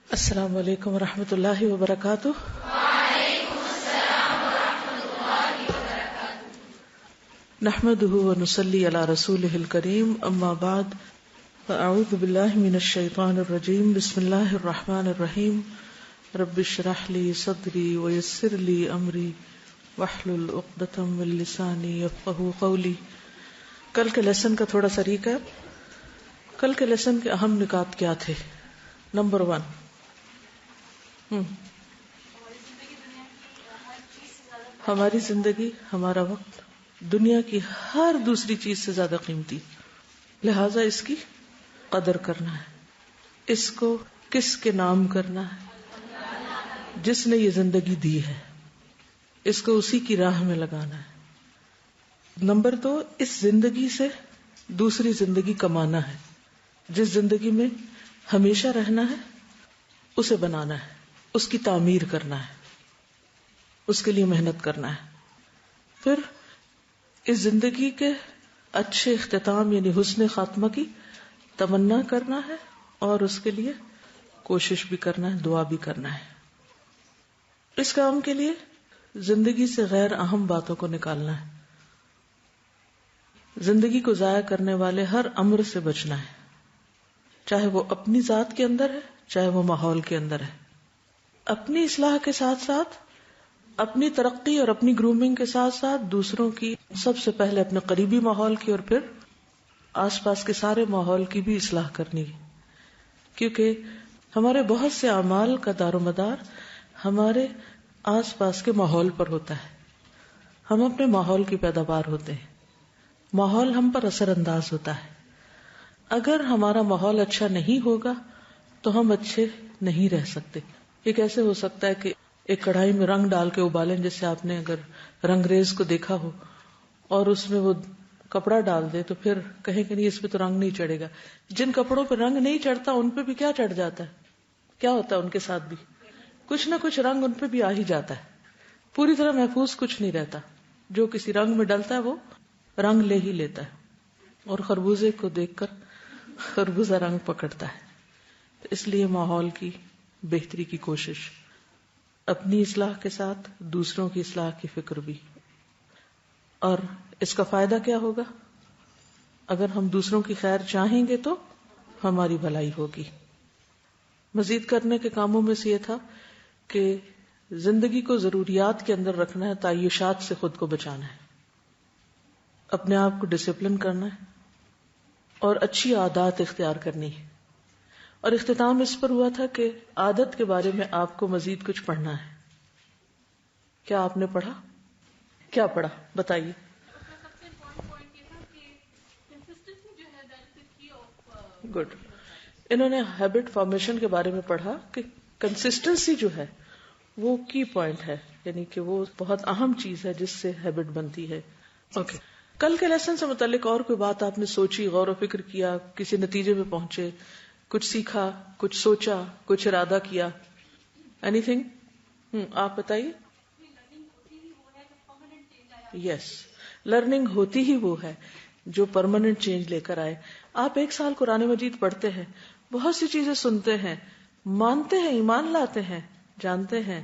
السلام علیکم ورحمۃ اللہ وبرکاتہ۔ وعلیکم السلام ورحمۃ اللہ وبرکاتہ۔ نحمده ونصلی علی رسولہ الکریم، اما بعد فاعوذ باللہ من الشیطان الرجیم، بسم اللہ الرحمن الرحیم۔ رب اشرح لی صدری ویسر لی امری واحلل عقدۃ من لسانی یفقہوا قولی۔ کل کے لیسن کا تھوڑا سا ریکیپ۔ کل کے لیسن کے اہم نکات کیا تھے؟ نمبر 1، ہماری زندگی، ہمارا وقت دنیا کی ہر دوسری چیز سے زیادہ قیمتی، لہذا اس کی قدر کرنا ہے۔ اس کو کس کے نام کرنا ہے؟ جس نے یہ زندگی دی ہے، اس کو اسی کی راہ میں لگانا ہے۔ نمبر 2، اس زندگی سے دوسری زندگی کمانا ہے۔ جس زندگی میں ہمیشہ رہنا ہے اسے بنانا ہے، اس کی تعمیر کرنا ہے، اس کے لیے محنت کرنا ہے۔ پھر اس زندگی کے اچھے اختتام یعنی حسن خاتمہ کی تمنا کرنا ہے اور اس کے لیے کوشش بھی کرنا ہے، دعا بھی کرنا ہے۔ اس کام کے لیے زندگی سے غیر اہم باتوں کو نکالنا ہے، زندگی کو ضائع کرنے والے ہر امر سے بچنا ہے، چاہے وہ اپنی ذات کے اندر ہے چاہے وہ ماحول کے اندر ہے۔ اپنی اصلاح کے ساتھ ساتھ، اپنی ترقی اور اپنی گرومنگ کے ساتھ ساتھ دوسروں کی، سب سے پہلے اپنے قریبی ماحول کی اور پھر آس پاس کے سارے ماحول کی بھی اصلاح کرنی ہے، کیونکہ ہمارے بہت سے اعمال کا دار و مدار ہمارے آس پاس کے ماحول پر ہوتا ہے۔ ہم اپنے ماحول کی پیداوار ہوتے ہیں، ماحول ہم پر اثر انداز ہوتا ہے۔ اگر ہمارا ماحول اچھا نہیں ہوگا تو ہم اچھے نہیں رہ سکتے۔ یہ کیسے ہو سکتا ہے کہ ایک کڑھائی میں رنگ ڈال کے ابالیں، جیسے آپ نے اگر رنگریز کو دیکھا ہو اور اس میں وہ کپڑا ڈال دے تو پھر کہیں کہ نہیں اس پہ تو رنگ نہیں چڑھے گا۔ جن کپڑوں پہ رنگ نہیں چڑھتا ان پہ بھی کیا چڑھ جاتا ہے؟ کیا ہوتا ہے ان کے ساتھ بھی؟ کچھ نہ کچھ رنگ ان پہ بھی آ ہی جاتا ہے۔ پوری طرح محفوظ کچھ نہیں رہتا، جو کسی رنگ میں ڈلتا ہے وہ رنگ لے ہی لیتا ہے، اور خربوزے کو دیکھ کر خربوزہ رنگ پکڑتا ہے۔ اس لیے ماحول کی بہتری کی کوشش، اپنی اصلاح کے ساتھ دوسروں کی اصلاح کی فکر بھی۔ اور اس کا فائدہ کیا ہوگا؟ اگر ہم دوسروں کی خیر چاہیں گے تو ہماری بھلائی ہوگی۔ مزید کرنے کے کاموں میں سے یہ تھا کہ زندگی کو ضروریات کے اندر رکھنا ہے، تعیشات سے خود کو بچانا ہے، اپنے آپ کو ڈسپلن کرنا ہے اور اچھی عادات اختیار کرنی ہے۔ اور اختتام اس پر ہوا تھا کہ عادت کے بارے میں آپ کو مزید کچھ پڑھنا ہے۔ کیا آپ نے پڑھا؟ کیا پڑھا بتائیے۔ گڈ۔ انہوں نے ہیبٹ فارمیشن کے بارے میں پڑھا کہ کنسسٹنسی جو ہے وہ کی پوائنٹ ہے، یعنی کہ وہ بہت اہم چیز ہے جس سے ہیبٹ بنتی ہے۔ اوکے، کل کے لیسن سے متعلق اور کوئی بات آپ نے سوچی، غور و فکر کیا، کسی نتیجے پہ پہنچے، کچھ سیکھا، کچھ سوچا، کچھ ارادہ کیا؟ Any thing? آپ بتائیے۔ یس، لرننگ ہوتی ہی وہ ہے جو پرماننٹ چینج لے کر آئے۔ آپ 1 سال قرآن مجید پڑھتے ہیں، بہت سی چیزیں سنتے ہیں، مانتے ہیں، ایمان لاتے ہیں، جانتے ہیں،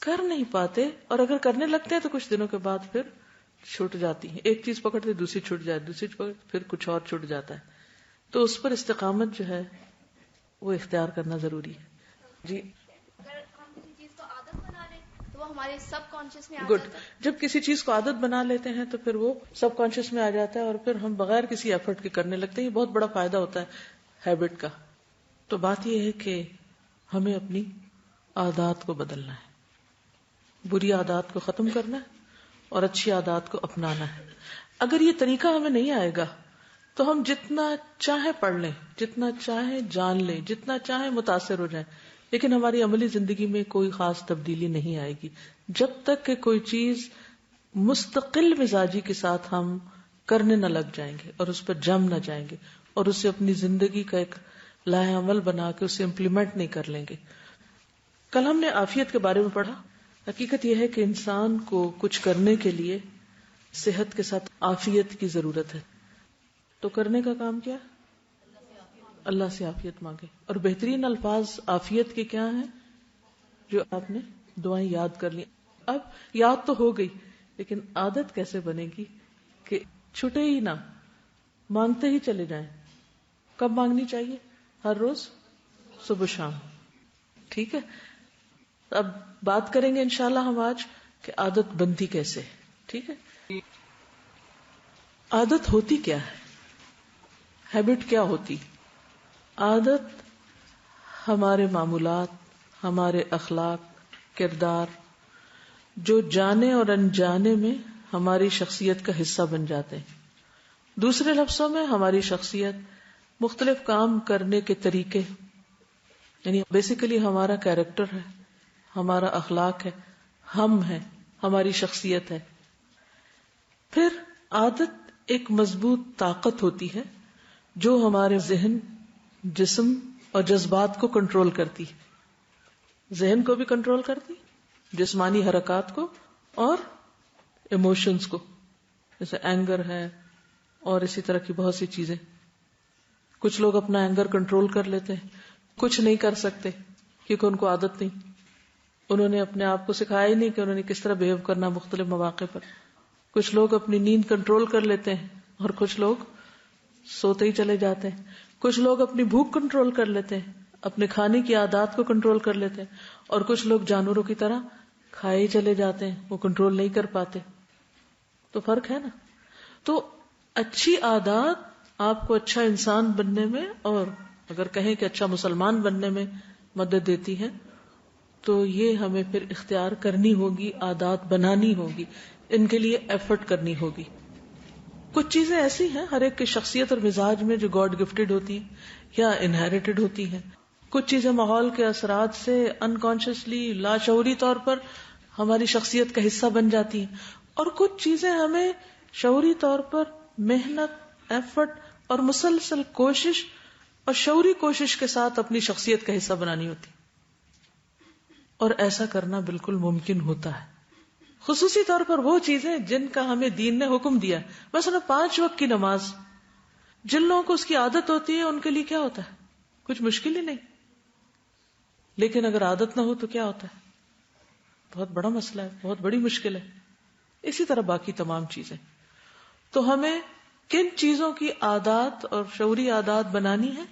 کر نہیں پاتے، اور اگر کرنے لگتے ہیں تو کچھ دنوں کے بعد پھر چھوٹ جاتی ہے۔ ایک چیز پکڑتے دوسری چھوٹ جائے، دوسری پھر کچھ اور چھوٹ جاتا ہے۔ تو اس پر استقامت جو ہے وہ اختیار کرنا ضروری ہے۔ جی، اگر ہم کسی چیز کو عادت بنا لیں تو وہ ہمارے سب کانشیس میں آ گڈ۔ جاتا ہے۔ جب کسی چیز کو عادت بنا لیتے ہیں تو پھر وہ سب کانشیس میں آ جاتا ہے اور پھر ہم بغیر کسی ایفرٹ کے کرنے لگتے ہیں۔ یہ بہت بڑا فائدہ ہوتا ہے ہیبٹ کا۔ تو بات یہ ہے کہ ہمیں اپنی عادات کو بدلنا ہے، بری عادات کو ختم کرنا ہے اور اچھی عادات کو اپنانا ہے۔ اگر یہ طریقہ ہمیں نہیں آئے گا تو ہم جتنا چاہیں پڑھ لیں، جتنا چاہیں جان لیں، جتنا چاہیں متاثر ہو جائیں، لیکن ہماری عملی زندگی میں کوئی خاص تبدیلی نہیں آئے گی جب تک کہ کوئی چیز مستقل مزاجی کے ساتھ ہم کرنے نہ لگ جائیں گے اور اس پر جم نہ جائیں گے اور اسے اپنی زندگی کا ایک لائحہ عمل بنا کے اسے امپلیمنٹ نہیں کر لیں گے۔ کل ہم نے عافیت کے بارے میں پڑھا۔ حقیقت یہ ہے کہ انسان کو کچھ کرنے کے لیے صحت کے ساتھ عافیت کی ضرورت ہے۔ تو کرنے کا کام کیا؟ اللہ سے عافیت مانگے. اور بہترین الفاظ عافیت کے کیا ہیں؟ جو آپ نے دعائیں یاد کر لی. اب یاد تو ہو گئی، لیکن عادت کیسے بنے گی کہ چھٹے ہی نہ، مانگتے ہی چلے جائیں. کب مانگنی چاہیے؟ ہر روز صبح شام. ٹھیک ہے، اب بات کریں گے انشاءاللہ ہم آج کہ عادت بنتی کیسے. ٹھیک ہے، عادت ہوتی کیا ہے؟ ہیبٹ کیا ہوتی؟ عادت ہمارے معمولات، ہمارے اخلاق، کردار، جو جانے اور انجانے میں ہماری شخصیت کا حصہ بن جاتے ہیں. دوسرے لفظوں میں ہماری شخصیت، مختلف کام کرنے کے طریقے، یعنی بیسیکلی ہمارا کیریکٹر ہے، ہمارا اخلاق ہے، ہم ہیں، ہماری شخصیت ہے. پھر عادت ایک مضبوط طاقت ہوتی ہے جو ہمارے ذہن، جسم اور جذبات کو کنٹرول کرتی ہے. ذہن کو بھی کنٹرول کرتی، جسمانی حرکات کو اور ایموشنز کو، جیسے اینگر ہے اور اسی طرح کی بہت سی چیزیں. کچھ لوگ اپنا اینگر کنٹرول کر لیتے ہیں، کچھ نہیں کر سکتے کیونکہ ان کو عادت نہیں. انہوں نے اپنے آپ کو سکھایا ہی نہیں کہ انہوں نے کس طرح بہیو کرنا مختلف مواقع پر. کچھ لوگ اپنی نیند کنٹرول کر لیتے ہیں اور کچھ لوگ سوتے ہی چلے جاتے ہیں. کچھ لوگ اپنی بھوک کنٹرول کر لیتے ہیں، اپنے کھانے کی عادات کو کنٹرول کر لیتے ہیں، اور کچھ لوگ جانوروں کی طرح کھائے ہی چلے جاتے ہیں، وہ کنٹرول نہیں کر پاتے. تو فرق ہے نا. تو اچھی عادات آپ کو اچھا انسان بننے میں، اور اگر کہیں کہ اچھا مسلمان بننے میں مدد دیتی ہے. تو یہ ہمیں پھر اختیار کرنی ہوگی، عادات بنانی ہوگی، ان کے لیے ایفرٹ کرنی ہوگی. کچھ چیزیں ایسی ہیں ہر ایک کی شخصیت اور مزاج میں جو گاڈ گفٹڈ ہوتی ہیں یا انہیریٹڈ ہوتی ہیں. کچھ چیزیں ماحول کے اثرات سے انکانشیسلی، لاشعوری طور پر ہماری شخصیت کا حصہ بن جاتی ہیں، اور کچھ چیزیں ہمیں شعوری طور پر محنت، ایفرٹ اور مسلسل کوشش اور شعوری کوشش کے ساتھ اپنی شخصیت کا حصہ بنانی ہوتی. اور ایسا کرنا بالکل ممکن ہوتا ہے، خصوصی طور پر وہ چیزیں جن کا ہمیں دین نے حکم دیا. مثلا 5 وقت کی نماز، جن لوگوں کو اس کی عادت ہوتی ہے ان کے لیے کیا ہوتا ہے؟ کچھ مشکل ہی نہیں. لیکن اگر عادت نہ ہو تو کیا ہوتا ہے؟ بہت بڑا مسئلہ ہے، بہت بڑی مشکل ہے. اسی طرح باقی تمام چیزیں. تو ہمیں کن چیزوں کی عادات اور شعوری عادات بنانی ہے؟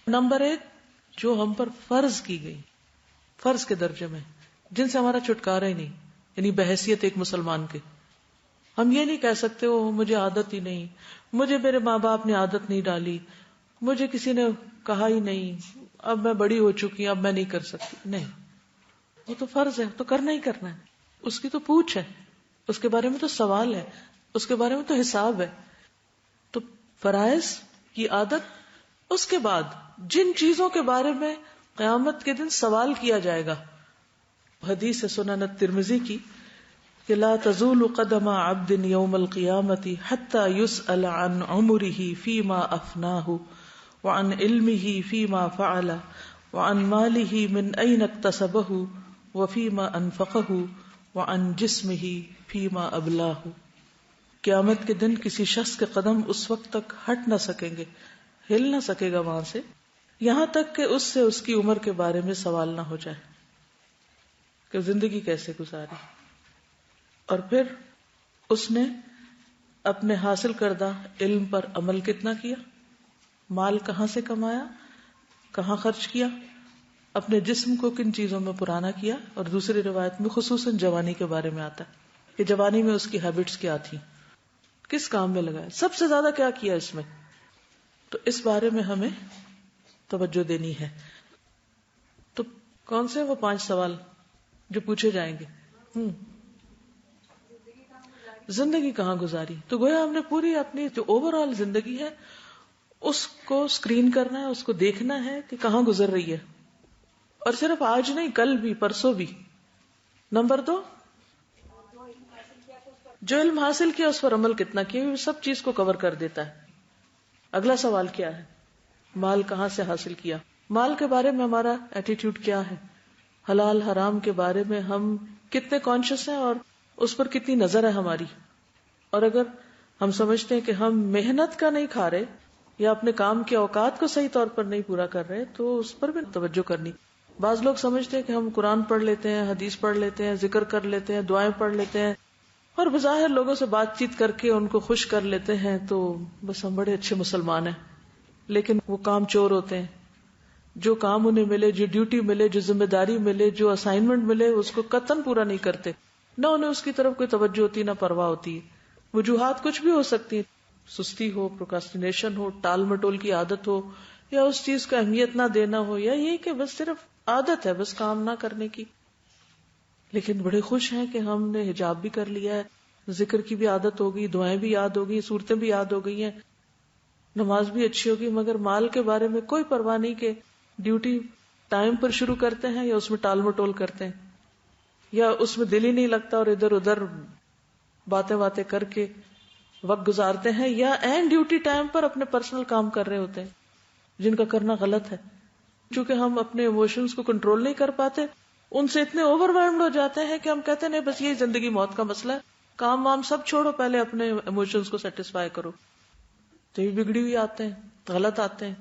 نمبر 1، جو ہم پر فرض کی گئی، فرض کے درجے میں، جن سے ہمارا چھٹکارا ہی نہیں، یعنی بحیثیت ایک مسلمان کے. ہم یہ نہیں کہہ سکتے وہ مجھے عادت ہی نہیں، مجھے میرے ماں باپ نے عادت نہیں ڈالی، مجھے کسی نے کہا ہی نہیں، اب میں بڑی ہو چکی، اب میں نہیں کر سکتی. نہیں، وہ تو فرض ہے، تو کرنا ہی کرنا ہے. اس کی تو پوچھ ہے، اس کے بارے میں تو سوال ہے، اس کے بارے میں تو حساب ہے. تو فرائض کی عادت، اس کے بعد جن چیزوں کے بارے میں قیامت کے دن سوال کیا جائے گا. حدیث ہے سنن الترمذی کی کہ لا تزول قدم عبد یوم القیامت حتی یسأل عن عمره فیما افناہ وعن علمه فیما فعل وعن ماله من این اکتسبہ وفیما انفقہ وعن جسمه فیما ابلاہ. قیامت کے دن کسی شخص کے قدم اس وقت تک ہٹ نہ سکیں گے، ہل نہ سکے گا وہاں سے، یہاں تک کہ اس سے اس کی عمر کے بارے میں سوال نہ ہو جائے کہ زندگی کیسے گزاری، اور پھر اس نے اپنے حاصل کردہ علم پر عمل کتنا کیا، مال کہاں سے کمایا، کہاں خرچ کیا، اپنے جسم کو کن چیزوں میں پرانا کیا. اور دوسری روایت میں خصوصاً جوانی کے بارے میں آتا ہے کہ جوانی میں اس کی ہیبٹس کیا تھی، کس کام میں لگایا، سب سے زیادہ کیا کیا اس میں. تو اس بارے میں ہمیں توجہ دینی ہے. تو کون سے وہ 5 سوال جو پوچھے جائیں گے؟ زندگی کہاں گزاری. تو گویا ہم نے پوری اپنی جو اوور آل زندگی ہے اس کو اسکرین کرنا ہے، اس کو دیکھنا ہے کہ کہاں گزر رہی ہے، اور صرف آج نہیں، کل بھی، پرسوں بھی. نمبر 2، جو علم حاصل کیا اس پر عمل کتنا کیا، سب چیز کو کور کر دیتا ہے. اگلا سوال کیا ہے؟ مال کہاں سے حاصل کیا، مال کے بارے میں ہمارا ایٹیٹیوڈ کیا ہے، حلال حرام کے بارے میں ہم کتنے کانشیس ہیں اور اس پر کتنی نظر ہے ہماری. اور اگر ہم سمجھتے ہیں کہ ہم محنت کا نہیں کھا رہے یا اپنے کام کے اوقات کو صحیح طور پر نہیں پورا کر رہے تو اس پر بھی توجہ کرنی. بعض لوگ سمجھتے ہیں کہ ہم قرآن پڑھ لیتے ہیں, حدیث پڑھ لیتے ہیں, ذکر کر لیتے ہیں, دعائیں پڑھ لیتے ہیں اور بظاہر لوگوں سے بات چیت کر کے ان کو خوش کر لیتے ہیں تو بس ہم بڑے اچھے مسلمان ہیں. لیکن وہ کام چور ہوتے ہیں. جو کام انہیں ملے, جو ڈیوٹی ملے, جو ذمہ داری ملے, جو اسائنمنٹ ملے, اس کو قطعاً پورا نہیں کرتے. نہ انہیں اس کی طرف کوئی توجہ ہوتی, نہ پرواہ ہوتی. وجوہات کچھ بھی ہو سکتی ہیں, سستی ہو, پروکاسٹینیشن ہو, ٹال مٹول کی عادت ہو, یا اس چیز کو اہمیت نہ دینا ہو, یا یہ کہ بس صرف عادت ہے بس کام نہ کرنے کی. لیکن بڑے خوش ہیں کہ ہم نے حجاب بھی کر لیا ہے, ذکر کی بھی عادت ہو گئی, دعائیں بھی یاد ہو گئی, صورتیں بھی یاد ہو گئی ہیں, نماز بھی اچھی ہوگی, مگر مال کے بارے میں کوئی پرواہ نہیں کہ ڈیوٹی ٹائم پر شروع کرتے ہیں یا اس میں ٹال مٹول کرتے ہیں, یا اس میں دل ہی نہیں لگتا اور ادھر ادھر باتیں کر کے وقت گزارتے ہیں, یا اینڈ ڈیوٹی ٹائم پر اپنے پرسنل کام کر رہے ہوتے ہیں جن کا کرنا غلط ہے. چونکہ ہم اپنے ایموشنز کو کنٹرول نہیں کر پاتے, ان سے اتنے اوور ویلمڈ ہو جاتے ہیں کہ ہم کہتے ہیں نہیں بس یہ زندگی موت کا مسئلہ ہے, کام وام سب چھوڑو, پہلے اپنے ایموشنز کو سیٹسفائی کرو. تو یہ بگڑی ہوئی آتے ہیں, غلط آتے ہیں.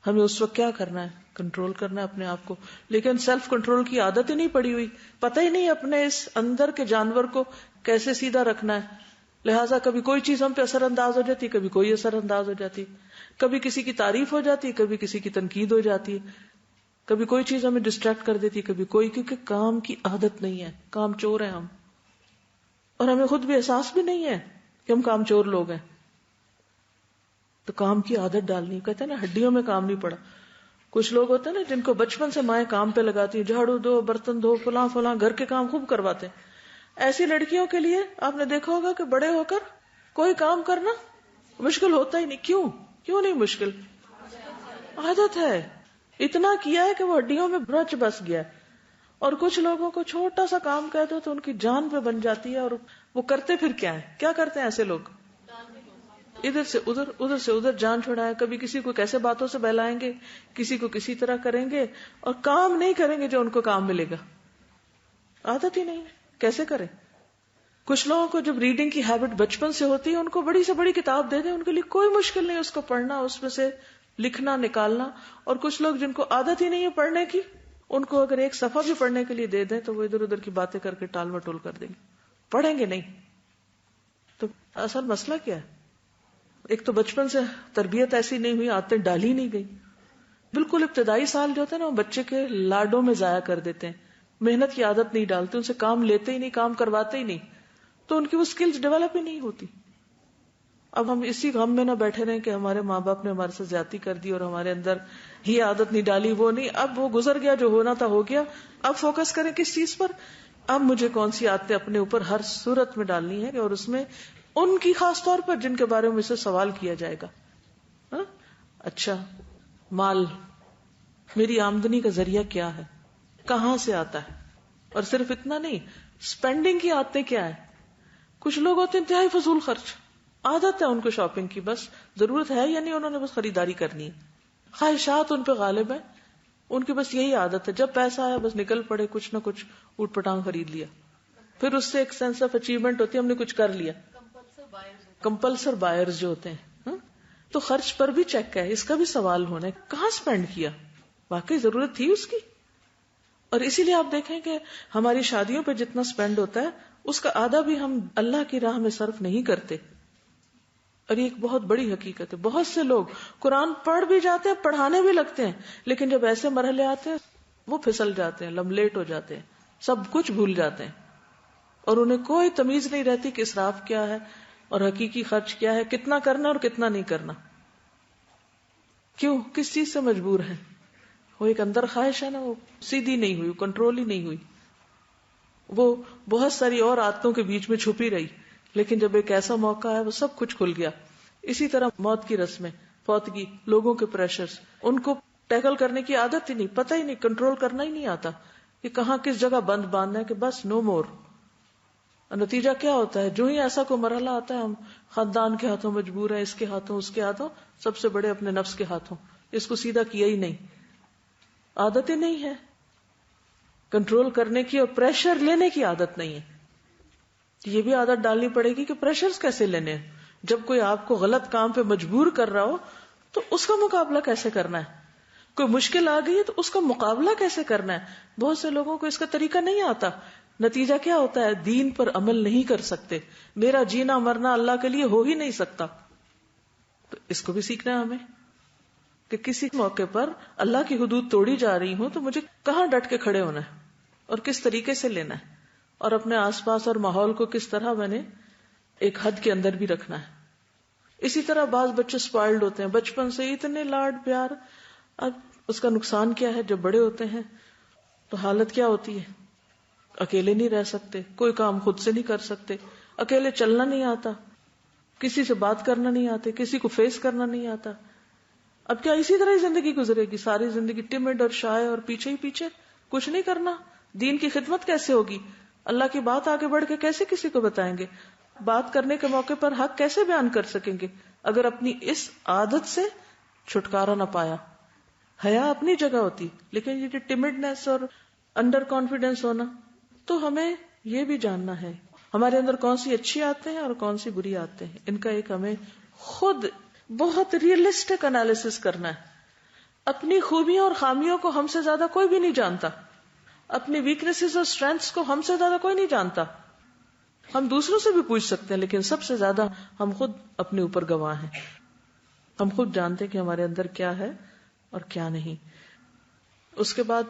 ہمیں اس وقت کیا کرنا ہے, کنٹرول کرنا ہے اپنے آپ کو. لیکن سیلف کنٹرول کی عادت ہی نہیں پڑی ہوئی, پتہ ہی نہیں اپنے اس اندر کے جانور کو کیسے سیدھا رکھنا ہے. لہٰذا کبھی کوئی چیز ہم پہ اثر انداز ہو جاتی, کبھی کوئی اثر انداز ہو جاتی, کبھی کسی کی تعریف ہو جاتی, کبھی کسی کی تنقید ہو جاتی, کبھی کوئی چیز ہمیں ڈسٹریکٹ کر دیتی, کبھی کوئی, کیونکہ کام کی عادت نہیں ہے, کام چور ہیں ہم, اور ہمیں خود بھی احساس بھی نہیں ہے کہ ہم کام چور لوگ ہیں. تو کام کی عادت ڈالنی, کہتے ہیں نا ہڈیوں میں کام نہیں پڑا. کچھ لوگ ہوتے ہیں نا جن کو بچپن سے مائیں کام پہ لگاتی ہیں, جھاڑو دو, برتن دھو, فلاں گھر کے کام خوب کرواتے ہیں. ایسی لڑکیوں کے لیے آپ نے دیکھا ہوگا کہ بڑے ہو کر کوئی کام کرنا مشکل ہوتا ہی نہیں. کیوں نہیں مشکل؟ عادت ہے, اتنا کیا ہے کہ وہ ہڈیوں میں برچ بس گیا ہے. اور کچھ لوگوں کو چھوٹا سا کام کہہ دو تو ان کی جان پہ بن جاتی ہے, اور وہ کرتے پھر کیا کرتے ہیں ایسے لوگ؟ ادھر سے ادھر جان چھڑائے, کبھی کسی کو کیسے باتوں سے بہلائیں گے, کسی کو کسی طرح کریں گے, اور کام نہیں کریں گے جو ان کو کام ملے گا. عادت ہی نہیں, کیسے کریں؟ کچھ لوگوں کو جب ریڈنگ کی ہیبٹ بچپن سے ہوتی ہے, ان کو بڑی سے بڑی کتاب دے دیں, ان کے لیے کوئی مشکل نہیں اس کو پڑھنا, اس میں سے لکھنا نکالنا. اور کچھ لوگ جن کو عادت ہی نہیں ہے پڑھنے کی, ان کو اگر ایک صفحہ بھی پڑھنے کے لیے دے دیں تو وہ ادھر ادھر کی باتیں کر کے ٹال مٹول کر دیں گے, پڑھیں گے نہیں. تو اصل مسئلہ کیا ہے؟ ایک تو بچپن سے تربیت ایسی نہیں ہوئی, عادتیں ڈالی نہیں گئی. بالکل ابتدائی سال جو ہوتے ہیں نا, وہ بچے کے لاڈوں میں ضائع کر دیتے ہیں, محنت کی عادت نہیں ڈالتے, ان سے کام لیتے ہی نہیں, کام کرواتے ہی نہیں, تو ان کی وہ سکلز ڈیولپ ہی نہیں ہوتی. اب ہم اسی غم میں نہ بیٹھے رہیں کہ ہمارے ماں باپ نے ہمارے سے زیادتی کر دی اور ہمارے اندر ہی عادت نہیں ڈالی, وہ نہیں, اب وہ گزر گیا, جو ہونا تھا ہو گیا. اب فوکس کریں کس چیز پر؟ اب مجھے کون سی عادتیں اپنے اوپر ہر صورت میں ڈالنی ہے, اور اس میں ان کی خاص طور پر جن کے بارے میں مجھ سے سوال کیا جائے گا. اچھا, مال, میری آمدنی کا ذریعہ کیا ہے, کہاں سے آتا ہے؟ اور صرف اتنا نہیں, سپینڈنگ کی عادتیں کیا ہے. کچھ لوگ ہوتے ہیں انتہائی فضول خرچ, عادت ہے ان کو شاپنگ کی, بس ضرورت ہے یا نہیں, انہوں نے بس خریداری کرنی ہے, خواہشات ان پہ غالب ہیں, ان کی بس یہی عادت ہے, جب پیسہ آیا بس نکل پڑے, کچھ نہ کچھ اوٹ پٹانگ خرید لیا, پھر اس سے ایک سینس آف اچیومنٹ ہوتی ہے, ہم نے کچھ کر لیا. کمپلسر بائرز جو ہوتے ہیں, تو خرچ پر بھی چیک ہے, اس کا بھی سوال ہونا ہے کہاں سپینڈ کیا, واقعی ضرورت تھی اس کی. اور اسی لیے آپ دیکھیں کہ ہماری شادیوں پہ جتنا سپینڈ ہوتا ہے اس کا آدھا بھی ہم اللہ کی راہ میں صرف نہیں کرتے. اور یہ ایک بہت بڑی حقیقت ہے. بہت سے لوگ قرآن پڑھ بھی جاتے ہیں, پڑھانے بھی لگتے ہیں, لیکن جب ایسے مرحلے آتے ہیں وہ پھسل جاتے ہیں, لملیٹ ہو جاتے ہیں, سب کچھ بھول جاتے ہیں, اور انہیں کوئی تمیز نہیں رہتی کہ اسراف کیا ہے اور حقیقی خرچ کیا ہے, کتنا کرنا اور کتنا نہیں کرنا. کیوں؟ کس چیز سے مجبور ہے؟ وہ ایک اندر خواہش ہے نا, وہ سیدھی نہیں ہوئی, کنٹرول ہی نہیں ہوئی, وہ بہت ساری اور عادتوں کے بیچ میں چھپی رہی, لیکن جب ایک ایسا موقع ہے وہ سب کچھ کھل گیا. اسی طرح موت کی رسمیں, فوتگی, لوگوں کے پریشرز, ان کو ٹیکل کرنے کی عادت ہی نہیں, پتہ ہی نہیں, کنٹرول کرنا ہی نہیں آتا کہ کہاں کس جگہ بند باندھنا ہے, کہ بس نو مور. نتیجہ کیا ہوتا ہے؟ جو ہی ایسا کوئی مرحلہ آتا ہے, ہم خاندان کے ہاتھوں مجبور ہیں, اس کے ہاتھوں, اس کے ہاتھوں, سب سے بڑے اپنے نفس کے ہاتھوں, اس کو سیدھا کیا ہی نہیں. عادت ہی نہیں ہے کنٹرول کرنے کی, اور پریشر لینے کی عادت نہیں ہے. یہ بھی عادت ڈالنی پڑے گی کہ پریشرز کیسے لینے ہیں. جب کوئی آپ کو غلط کام پہ مجبور کر رہا ہو تو اس کا مقابلہ کیسے کرنا ہے. کوئی مشکل آ گئی تو اس کا مقابلہ کیسے کرنا ہے. بہت سے لوگوں کو اس کا طریقہ نہیں آتا. نتیجہ کیا ہوتا ہے؟ دین پر عمل نہیں کر سکتے. میرا جینا مرنا اللہ کے لیے ہو ہی نہیں سکتا. تو اس کو بھی سیکھنا ہے ہمیں کہ کسی موقع پر اللہ کی حدود توڑی جا رہی ہوں تو مجھے کہاں ڈٹ کے کھڑے ہونا ہے اور کس طریقے سے لینا ہے, اور اپنے آس پاس اور ماحول کو کس طرح میں نے ایک حد کے اندر بھی رکھنا ہے. اسی طرح بعض بچے سپائلڈ ہوتے ہیں, بچپن سے اتنے لاڈ پیار. اب اس کا نقصان کیا ہے؟ جب بڑے ہوتے ہیں تو حالت کیا ہوتی ہے؟ اکیلے نہیں رہ سکتے, کوئی کام خود سے نہیں کر سکتے, اکیلے چلنا نہیں آتا, کسی سے بات کرنا نہیں آتے, کسی کو فیس کرنا نہیں آتا. اب کیا اسی طرح ہی زندگی گزرے گی؟ ساری زندگی ٹمڈ اور شائع اور پیچھے ہی پیچھے, کچھ نہیں کرنا. دین کی خدمت کیسے ہوگی؟ اللہ کی بات آگے بڑھ کے کیسے کسی کو بتائیں گے؟ بات کرنے کے موقع پر حق کیسے بیان کر سکیں گے اگر اپنی اس عادت سے چھٹکارا نہ پایا؟ حیا اپنی جگہ ہوتی, لیکن یہ جو ٹمڈنس اور انڈر کانفیڈنس ہونا, تو ہمیں یہ بھی جاننا ہے ہمارے اندر کون سی اچھی عادتیں ہیں اور کون سی بری عادتیں ہیں. ان کا ایک ہمیں خود بہت ریئلسٹک انالیسس کرنا ہے. اپنی خوبیوں اور خامیوں کو ہم سے زیادہ کوئی بھی نہیں جانتا. اپنی ویکنیسز اور اسٹرینتھس کو ہم سے زیادہ کوئی نہیں جانتا. ہم دوسروں سے بھی پوچھ سکتے ہیں, لیکن سب سے زیادہ ہم خود اپنے اوپر گواہ ہیں. ہم خود جانتے ہیں کہ ہمارے اندر کیا ہے اور کیا نہیں. اس کے بعد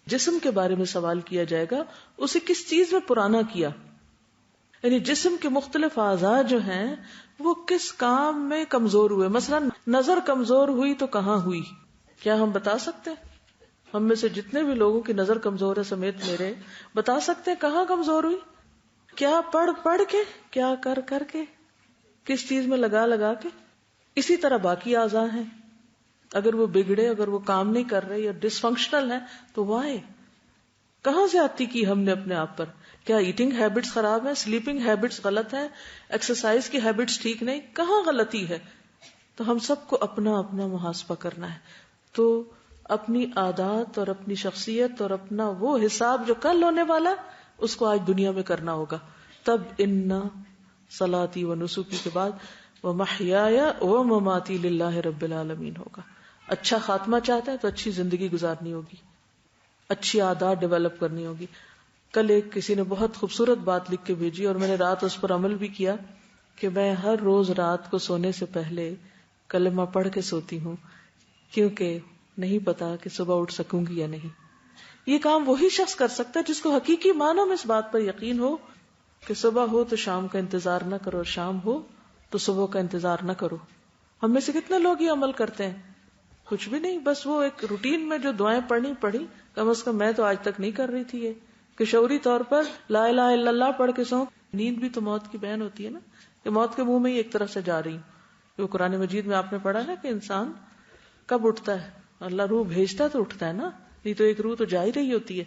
جسم کے بارے میں سوال کیا جائے گا, اسے کس چیز میں پرانا کیا, یعنی جسم کے مختلف اعضاء جو ہیں وہ کس کام میں کمزور ہوئے. مثلا نظر کمزور ہوئی تو کہاں ہوئی؟ کیا ہم بتا سکتے ہیں؟ ہم میں سے جتنے بھی لوگوں کی نظر کمزور ہے سمیت میرے, بتا سکتے ہیں کہاں کمزور ہوئی؟ کیا پڑھ کے, کیا کر کے, کس چیز میں لگا کے. اسی طرح باقی اعضاء ہیں, اگر وہ بگڑے, اگر وہ کام نہیں کر رہے یا ڈس فنکشنل ہے تو وائی, کہاں زیادتی کی ہم نے اپنے آپ پر؟ کیا ایٹنگ ہیبٹس خراب ہیں, سلیپنگ ہیبٹس غلط ہیں, ایکسرسائز کی ہیبٹس ٹھیک نہیں, کہاں غلطی ہے؟ تو ہم سب کو اپنا اپنا محاسبہ کرنا ہے. تو اپنی عادات اور اپنی شخصیت اور اپنا وہ حساب جو کل ہونے والا اس کو آج دنیا میں کرنا ہوگا. تب ان صلاتی و نسکی کے بعد ومحیایا ومماتی للہ رب العالمین ہوگا. اچھا خاتمہ چاہتا ہے تو اچھی زندگی گزارنی ہوگی, اچھی عادات ڈیولپ کرنی ہوگی. کل ایک کسی نے بہت خوبصورت بات لکھ کے بھیجی اور میں نے رات اس پر عمل بھی کیا کہ میں ہر روز رات کو سونے سے پہلے کلمہ پڑھ کے سوتی ہوں, کیونکہ نہیں پتا کہ صبح اٹھ سکوں گی یا نہیں. یہ کام وہی شخص کر سکتا ہے جس کو حقیقی معنوں میں اس بات پر یقین ہو کہ صبح ہو تو شام کا انتظار نہ کرو اور شام ہو تو صبح کا انتظار نہ کرو. ہم میں سے کتنے لوگ یہ عمل کرتے ہیں؟ کچھ بھی نہیں, بس وہ ایک روٹین میں جو دعائیں پڑھی, کم از کم میں تو آج تک نہیں کر رہی تھی یہ کہ شعوری طور پر لا الہ الا اللہ پڑھ کے سو. نیند بھی تو موت کی بہن ہوتی ہے نا, کہ موت کے منہ میں ہی ایک طرح سے جا رہی ہوں. جو قرآن مجید میں آپ نے پڑھا نا کہ انسان کب اٹھتا ہے, اللہ روح بھیجتا تو اٹھتا ہے نا, نہیں تو ایک روح تو جا ہی رہی ہوتی ہے.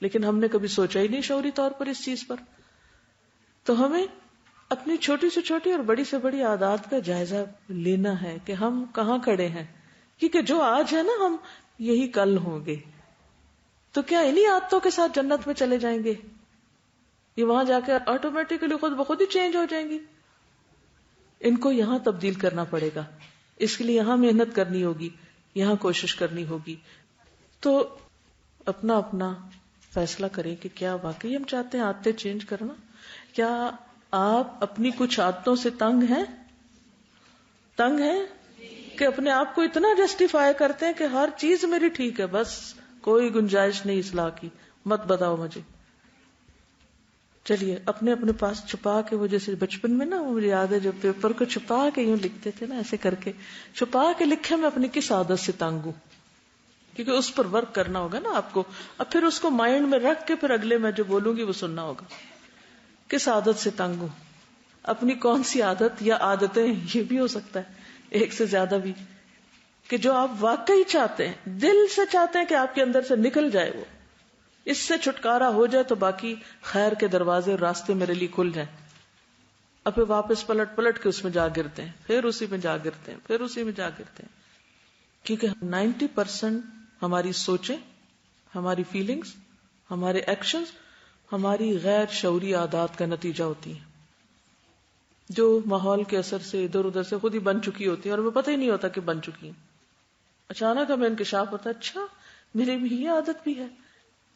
لیکن ہم نے کبھی سوچا ہی نہیں شعوری طور پر اس چیز پر. تو ہمیں اپنی چھوٹی سے چھوٹی اور بڑی سے بڑی عادات کا جائزہ لینا ہے کہ ہم کہاں کھڑے ہیں, کیونکہ جو آج ہے نا ہم یہی کل ہوں گے. تو کیا انہی عادتوں کے ساتھ جنت میں چلے جائیں گے؟ یہ وہاں جا کے آٹومیٹکلی خود بخود ہی چینج ہو جائیں گی؟ ان کو یہاں تبدیل کرنا پڑے گا. اس کے لیے یہاں محنت کرنی ہوگی, یہاں کوشش کرنی ہوگی. تو اپنا اپنا فیصلہ کریں کہ کیا واقعی ہم چاہتے ہیں عادتیں چینج کرنا. کیا آپ اپنی کچھ عادتوں سے تنگ ہیں کہ اپنے آپ کو اتنا جسٹیفائی کرتے ہیں کہ ہر چیز میری ٹھیک ہے, بس کوئی گنجائش نہیں اصلاح کی, مت بتاؤ مجھے. چلیے اپنے اپنے پاس چھپا کے, وہ جیسے بچپن میں نا مجھے یاد ہے جب پیپر کو چھپا کے یوں لکھتے تھے نا, ایسے کر کے چھپا کے لکھے میں اپنی کس عادت سے تنگ ہوں, کیونکہ اس پر ورک کرنا ہوگا نا آپ کو. اب پھر اس کو مائنڈ میں رکھ کے پھر اگلے میں جو بولوں گی وہ سننا ہوگا. کس عادت سے تنگ ہوں, اپنی کون سی عادت یا عادتیں, یہ بھی ہو سکتا ہے ایک سے زیادہ بھی, کہ جو آپ واقعی چاہتے ہیں, دل سے چاہتے ہیں کہ آپ کے اندر سے نکل جائے, وہ اس سے چھٹکارا ہو جائے تو باقی خیر کے دروازے اور راستے میرے لیے کھل جائیں. اب پھر واپس پلٹ کے اس میں جا گرتے ہیں, پھر اسی میں جا گرتے ہیں, پھر اسی میں جا گرتے ہیں. کیونکہ 90% ہماری سوچیں, ہماری فیلنگز, ہمارے ایکشنز ہماری غیر شعوری عادات کا نتیجہ ہوتی ہیں. جو ماحول کے اثر سے ادھر ادھر سے خود ہی بن چکی ہوتی ہیں اور ہمیں پتہ ہی نہیں ہوتا کہ بن چکی ہیں. اچانک ہمیں انکشاف ہوتا ہے اچھا میرے بھی یہ عادت بھی ہے.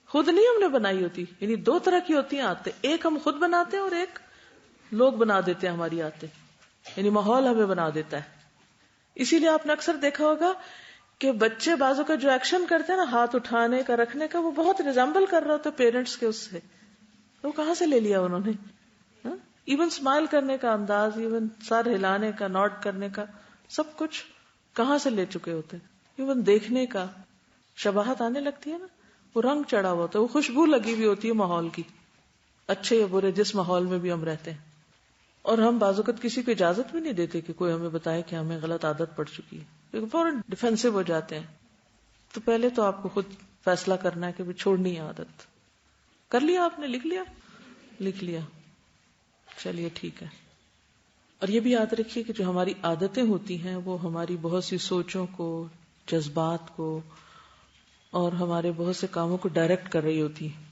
خود نہیں ہم نے بنائی ہوتی. یعنی دو طرح کی ہوتی ہیں عادتیں, ایک ہم خود بناتے ہیں اور ایک لوگ بنا دیتے ہیں ہماری عادتیں, یعنی ماحول ہمیں بنا دیتا ہے. اسی لیے آپ نے اکثر دیکھا ہوگا کہ بچے بازو کا جو ایکشن کرتے ہیں نا, ہاتھ اٹھانے کا رکھنے کا, وہ بہت ریزمبل کر رہا ہوتا ہے پیرنٹس کے اس سے. وہ کہاں سے لے لیا انہوں نے؟ ایون اسمائل کرنے کا انداز, ایون سر ہلانے کا, نوڈ کرنے کا, سب کچھ کہاں سے لے چکے ہوتے ہیں. ایون دیکھنے کا شباہت آنے لگتی ہے نا, وہ رنگ چڑھا ہوا ہوتا ہے, وہ خوشبو لگی ہوئی ہوتی ہے ماحول کی, اچھے یا برے جس ماحول میں بھی ہم رہتے ہیں. اور ہم بعض اوقات کسی کو اجازت بھی نہیں دیتے کہ کوئی ہمیں بتائے کہ ہمیں غلط عادت پڑ چکی ہے, کیونکہ فوراً ڈیفینسو ہو جاتے ہیں. تو پہلے تو آپ کو خود فیصلہ کرنا ہے کہ بھی چھوڑنی ہے عادت. کر لیا آپ نے, لکھ لیا, چلیے ٹھیک ہے. اور یہ بھی یاد رکھیے کہ جو ہماری عادتیں ہوتی ہیں وہ ہماری بہت سی سوچوں کو, جذبات کو اور ہمارے بہت سے کاموں کو ڈائریکٹ کر رہی ہوتی ہیں.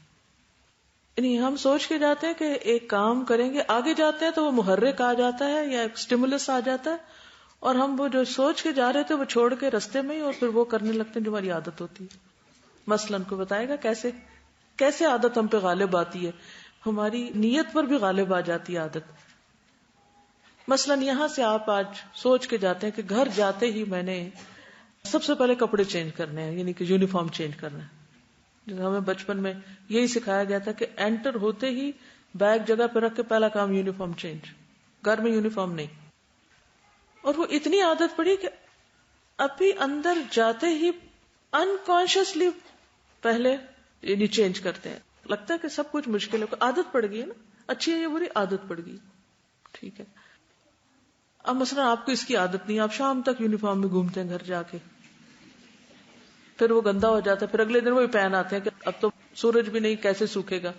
یعنی ہم سوچ کے جاتے ہیں کہ ایک کام کریں گے, آگے جاتے ہیں تو وہ محرک آ جاتا ہے یا ایک اسٹیمولس آ جاتا ہے, اور ہم وہ جو سوچ کے جا رہے تھے وہ چھوڑ کے رستے میں ہی اور پھر وہ کرنے لگتے ہیں جو ہماری عادت ہوتی ہے. مثلاً کو بتائے گا کیسے عادت ہم پہ غالب آتی ہے. ہماری نیت پر بھی غالب آ جاتی ہے عادت. مثلاً یہاں سے آپ آج سوچ کے جاتے ہیں کہ گھر جاتے ہی میں نے سب سے پہلے کپڑے چینج کرنے ہیں, یعنی کہ یونیفارم چینج کرنا ہے. ہمیں بچپن میں یہی سکھایا گیا تھا کہ انٹر ہوتے ہی بیگ جگہ پہ رکھ کے پہلا کام یونیفارم چینج, گھر میں یونیفارم نہیں. اور وہ اتنی عادت پڑی کہ ابھی اندر جاتے ہی انکانشیسلی پہلے یعنی چینج کرتے ہیں. لگتا ہے کہ سب کچھ مشکل ہے, عادت پڑ گئی ہے نا, اچھی ہے یا بری, عادت پڑ گئی. ٹھیک ہے, اب مثلا آپ کو اس کی عادت نہیں, آپ شام تک یونیفارم میں گھومتے ہیں گھر جا کے, پھر وہ گندا ہو جاتا ہے, پھر اگلے دن وہی پہن آتے ہیں کہ اب تو سورج بھی نہیں, کیسے سوکھے گا,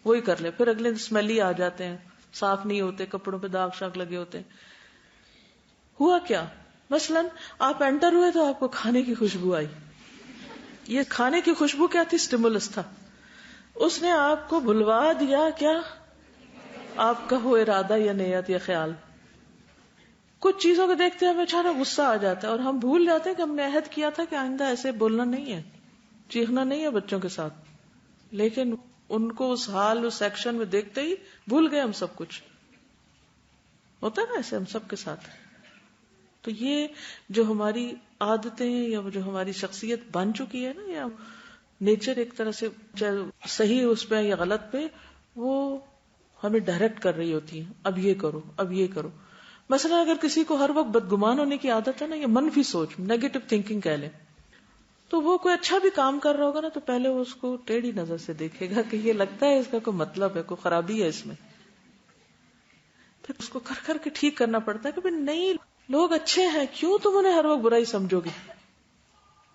وہی کر لے. پھر اگلے دن اسمیلی آ جاتے ہیں, صاف نہیں ہوتے, کپڑوں پہ داغ شاغ لگے ہوتے ہیں. ہوا کیا؟ مثلاً آپ انٹر ہوئے تو آپ کو کھانے کی خوشبو آئی. یہ کھانے کی خوشبو کیا تھی؟ اسٹیمولس تھا. اس نے آپ کو بھلوا دیا کیا؟ آپ کا وہ ارادہ یا نیت یا خیال. کچھ چیزوں کو دیکھتے ہیں ہمیں اچانک غصہ آ جاتا ہے اور ہم بھول جاتے ہیں کہ ہم نے عہد کیا تھا کہ آئندہ ایسے بولنا نہیں ہے, چیخنا نہیں ہے بچوں کے ساتھ. لیکن ان کو اس حال, اس ایکشن میں دیکھتے ہی بھول گئے ہم سب کچھ. ہوتا ہے نا ایسے ہم سب کے ساتھ. تو یہ جو ہماری عادتیں یا جو ہماری شخصیت بن چکی ہے نا, یا نیچر ایک طرح سے چاہے صحیح اس پہ یا غلط پہ, وہ ہمیں ڈائریکٹ کر رہی ہوتی ہیں. اب یہ کرو, اب یہ کرو. مثلا اگر کسی کو ہر وقت بدگمان ہونے کی عادت ہے نا, یا منفی سوچ, نیگیٹو تھنکنگ کہہ لیں, تو وہ کوئی اچھا بھی کام کر رہا ہوگا نا تو پہلے وہ اس کو ٹیڑھی نظر سے دیکھے گا کہ یہ لگتا ہے اس کا کوئی مطلب ہے, کوئی خرابی ہے اس میں. پھر اس کو کر کر کے ٹھیک کرنا پڑتا ہے کہ نہیں, لوگ اچھے ہیں, کیوں تم انہیں ہر وقت برائی سمجھو گے.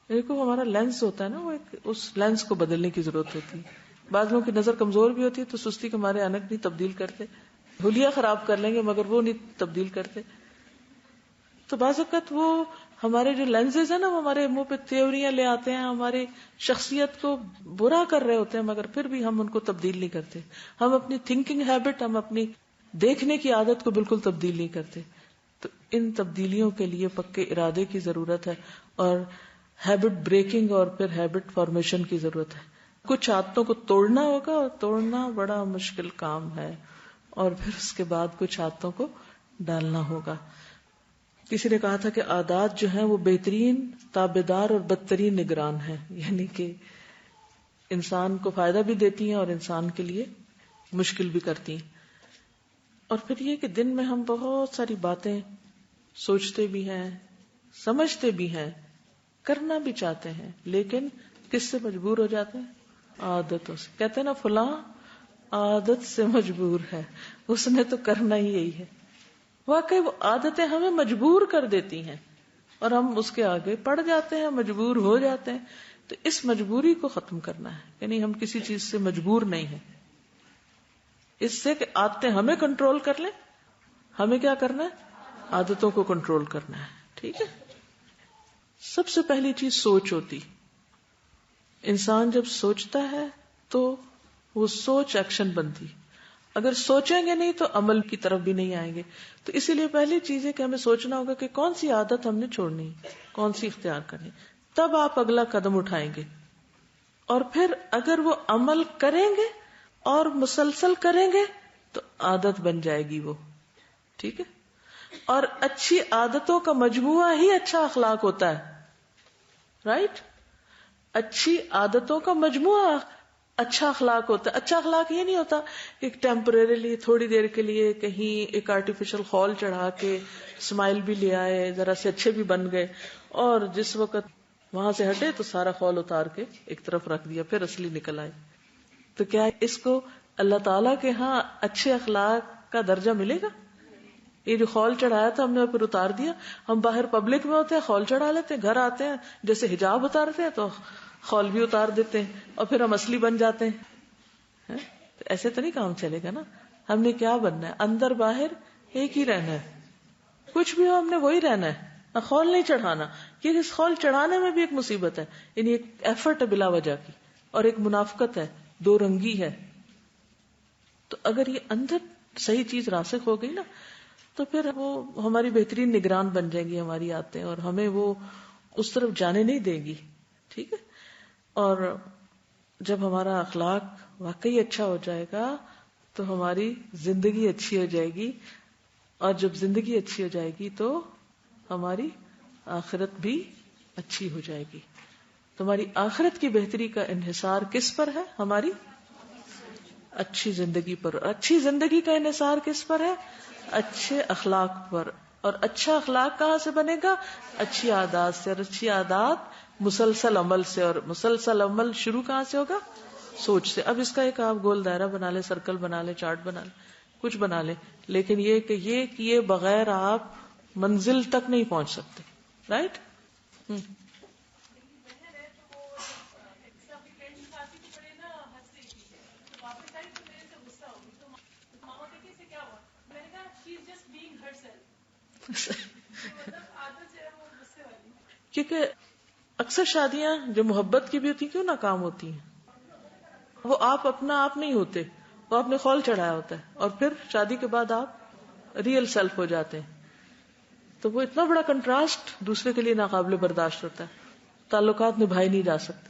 دیکھو ہمارا لینس ہوتا ہے نا, وہ اس لینس کو بدلنے کی ضرورت ہوتی ہے. بعض لوگوں کی نظر کمزور بھی ہوتی ہے تو سستی کے مارے انک نہیں تبدیل کرتے, حلیہ خراب کر لیں گے مگر وہ نہیں تبدیل کرتے. تو بعض اوقات وہ ہمارے جو لینزز ہیں نا, وہ ہمارے منہ پہ تھیوریاں لے آتے ہیں, ہماری شخصیت کو برا کر رہے ہوتے ہیں, مگر پھر بھی ہم ان کو تبدیل نہیں کرتے. ہم اپنی تھنکنگ ہیبٹ, ہم اپنی دیکھنے کی عادت کو بالکل تبدیل نہیں کرتے. تو ان تبدیلیوں کے لیے پکے ارادے کی ضرورت ہے, اور ہیبٹ بریکنگ اور پھر ہیبٹ فارمیشن کی ضرورت ہے. کچھ عادتوں کو توڑنا ہوگا, اور توڑنا بڑا مشکل کام ہے, اور پھر اس کے بعد کچھ عادتوں کو ڈالنا ہوگا. کسی نے کہا تھا کہ عادات جو ہیں وہ بہترین تابعدار اور بدترین نگران ہیں, یعنی کہ انسان کو فائدہ بھی دیتی ہیں اور انسان کے لیے مشکل بھی کرتی ہیں. اور پھر یہ کہ دن میں ہم بہت ساری باتیں سوچتے بھی ہیں, سمجھتے بھی ہیں, کرنا بھی چاہتے ہیں, لیکن کس سے مجبور ہو جاتے ہیں؟ عادتوں سے. کہتے ہیں نا فلاں عادت سے مجبور ہے, اس نے تو کرنا ہی یہی ہے. واقعی وہ عادتیں ہمیں مجبور کر دیتی ہیں اور ہم اس کے آگے پڑ جاتے ہیں, مجبور ہو جاتے ہیں. تو اس مجبوری کو ختم کرنا ہے, یعنی ہم کسی چیز سے مجبور نہیں ہیں. اس سے کہ عادتیں ہمیں کنٹرول کر لیں, ہمیں کیا کرنا ہے؟ عادتوں کو کنٹرول کرنا ہے. ٹھیک ہے. سب سے پہلی چیز سوچ ہوتی. انسان جب سوچتا ہے تو وہ سوچ ایکشن بنتی. اگر سوچیں گے نہیں تو عمل کی طرف بھی نہیں آئیں گے. تو اسی لیے پہلی چیز ہے کہ ہمیں سوچنا ہوگا کہ کون سی عادت ہم نے چھوڑنی ہے, کون سی اختیار کرنی, تب آپ اگلا قدم اٹھائیں گے. اور پھر اگر وہ عمل کریں گے اور مسلسل کریں گے تو عادت بن جائے گی وہ. ٹھیک ہے. اور اچھی عادتوں کا مجموعہ ہی اچھا اخلاق ہوتا ہے. رائٹ. اچھی عادتوں کا مجموعہ اچھا اخلاق ہوتا ہے. اچھا اخلاق یہ نہیں ہوتا کہ ٹیمپریریلی تھوڑی دیر کے لیے کہیں ایک آرٹیفیشل خول چڑھا کے اسمائل بھی لے آئے, ذرا سے اچھے بھی بن گئے, اور جس وقت وہاں سے ہٹے تو سارا خول اتار کے ایک طرف رکھ دیا, پھر اصلی نکل آئے. تو کیا اس کو اللہ تعالیٰ کے ہاں اچھے اخلاق کا درجہ ملے گا؟ یہ جو خول چڑھایا تھا ہم نے پھر اتار دیا. ہم باہر پبلک میں ہوتے ہیں خول چڑھا لیتے ہیں, گھر آتے ہیں جیسے حجاب اتارتے ہیں تو خول بھی اتار دیتے ہیں, اور پھر ہم اصلی بن جاتے ہیں. تو ایسے تو نہیں کام چلے گا نا. ہم نے کیا بننا ہے؟ اندر باہر ایک ہی رہنا ہے. کچھ بھی ہو ہم نے وہی رہنا ہے, خول نہیں چڑھانا. کیونکہ اس خول چڑھانے میں بھی ایک مصیبت ہے, یعنی ایک ایفرٹ ہے بلا وجہ کی, اور ایک منافقت ہے, دو رنگی ہے. تو اگر یہ اندر صحیح چیز راسخ ہو گئی نا تو پھر وہ ہماری بہترین نگران بن جائیں گی ہماری عادتیں, اور ہمیں وہ اس طرف جانے نہیں دے گی. ٹھیک ہے. اور جب ہمارا اخلاق واقعی اچھا ہو جائے گا تو ہماری زندگی اچھی ہو جائے گی, اور جب زندگی اچھی ہو جائے گی تو ہماری آخرت بھی اچھی ہو جائے گی. تمہاری آخرت کی بہتری کا انحصار کس پر ہے؟ ہماری اچھی زندگی پر. اچھی زندگی کا انحصار کس پر ہے؟ اچھے اخلاق پر. اور اچھا اخلاق کہاں سے بنے گا؟ اچھی عادات سے. اور اچھی عادات مسلسل عمل سے, اور مسلسل عمل شروع کہاں سے ہوگا؟ سوچ سے. اب اس کا ایک آپ گول دائرہ بنا لیں, سرکل بنا لیں, چارٹ بنا لیں, کچھ بنا لیں, لیکن یہ کہ یہ کیے بغیر آپ منزل تک نہیں پہنچ سکتے. رائٹ. کیونکہ اکثر شادیاں جو محبت کی بھی ہوتی کیوں ناکام ہوتی ہیں؟ وہ آپ اپنا آپ نہیں ہوتے, وہ آپ نے خول چڑھایا ہوتا ہے, اور پھر شادی کے بعد آپ ریئل سیلف ہو جاتے ہیں. تو وہ اتنا بڑا کنٹراسٹ دوسرے کے لیے ناقابل برداشت ہوتا ہے, تعلقات نبھائے نہیں جا سکتے.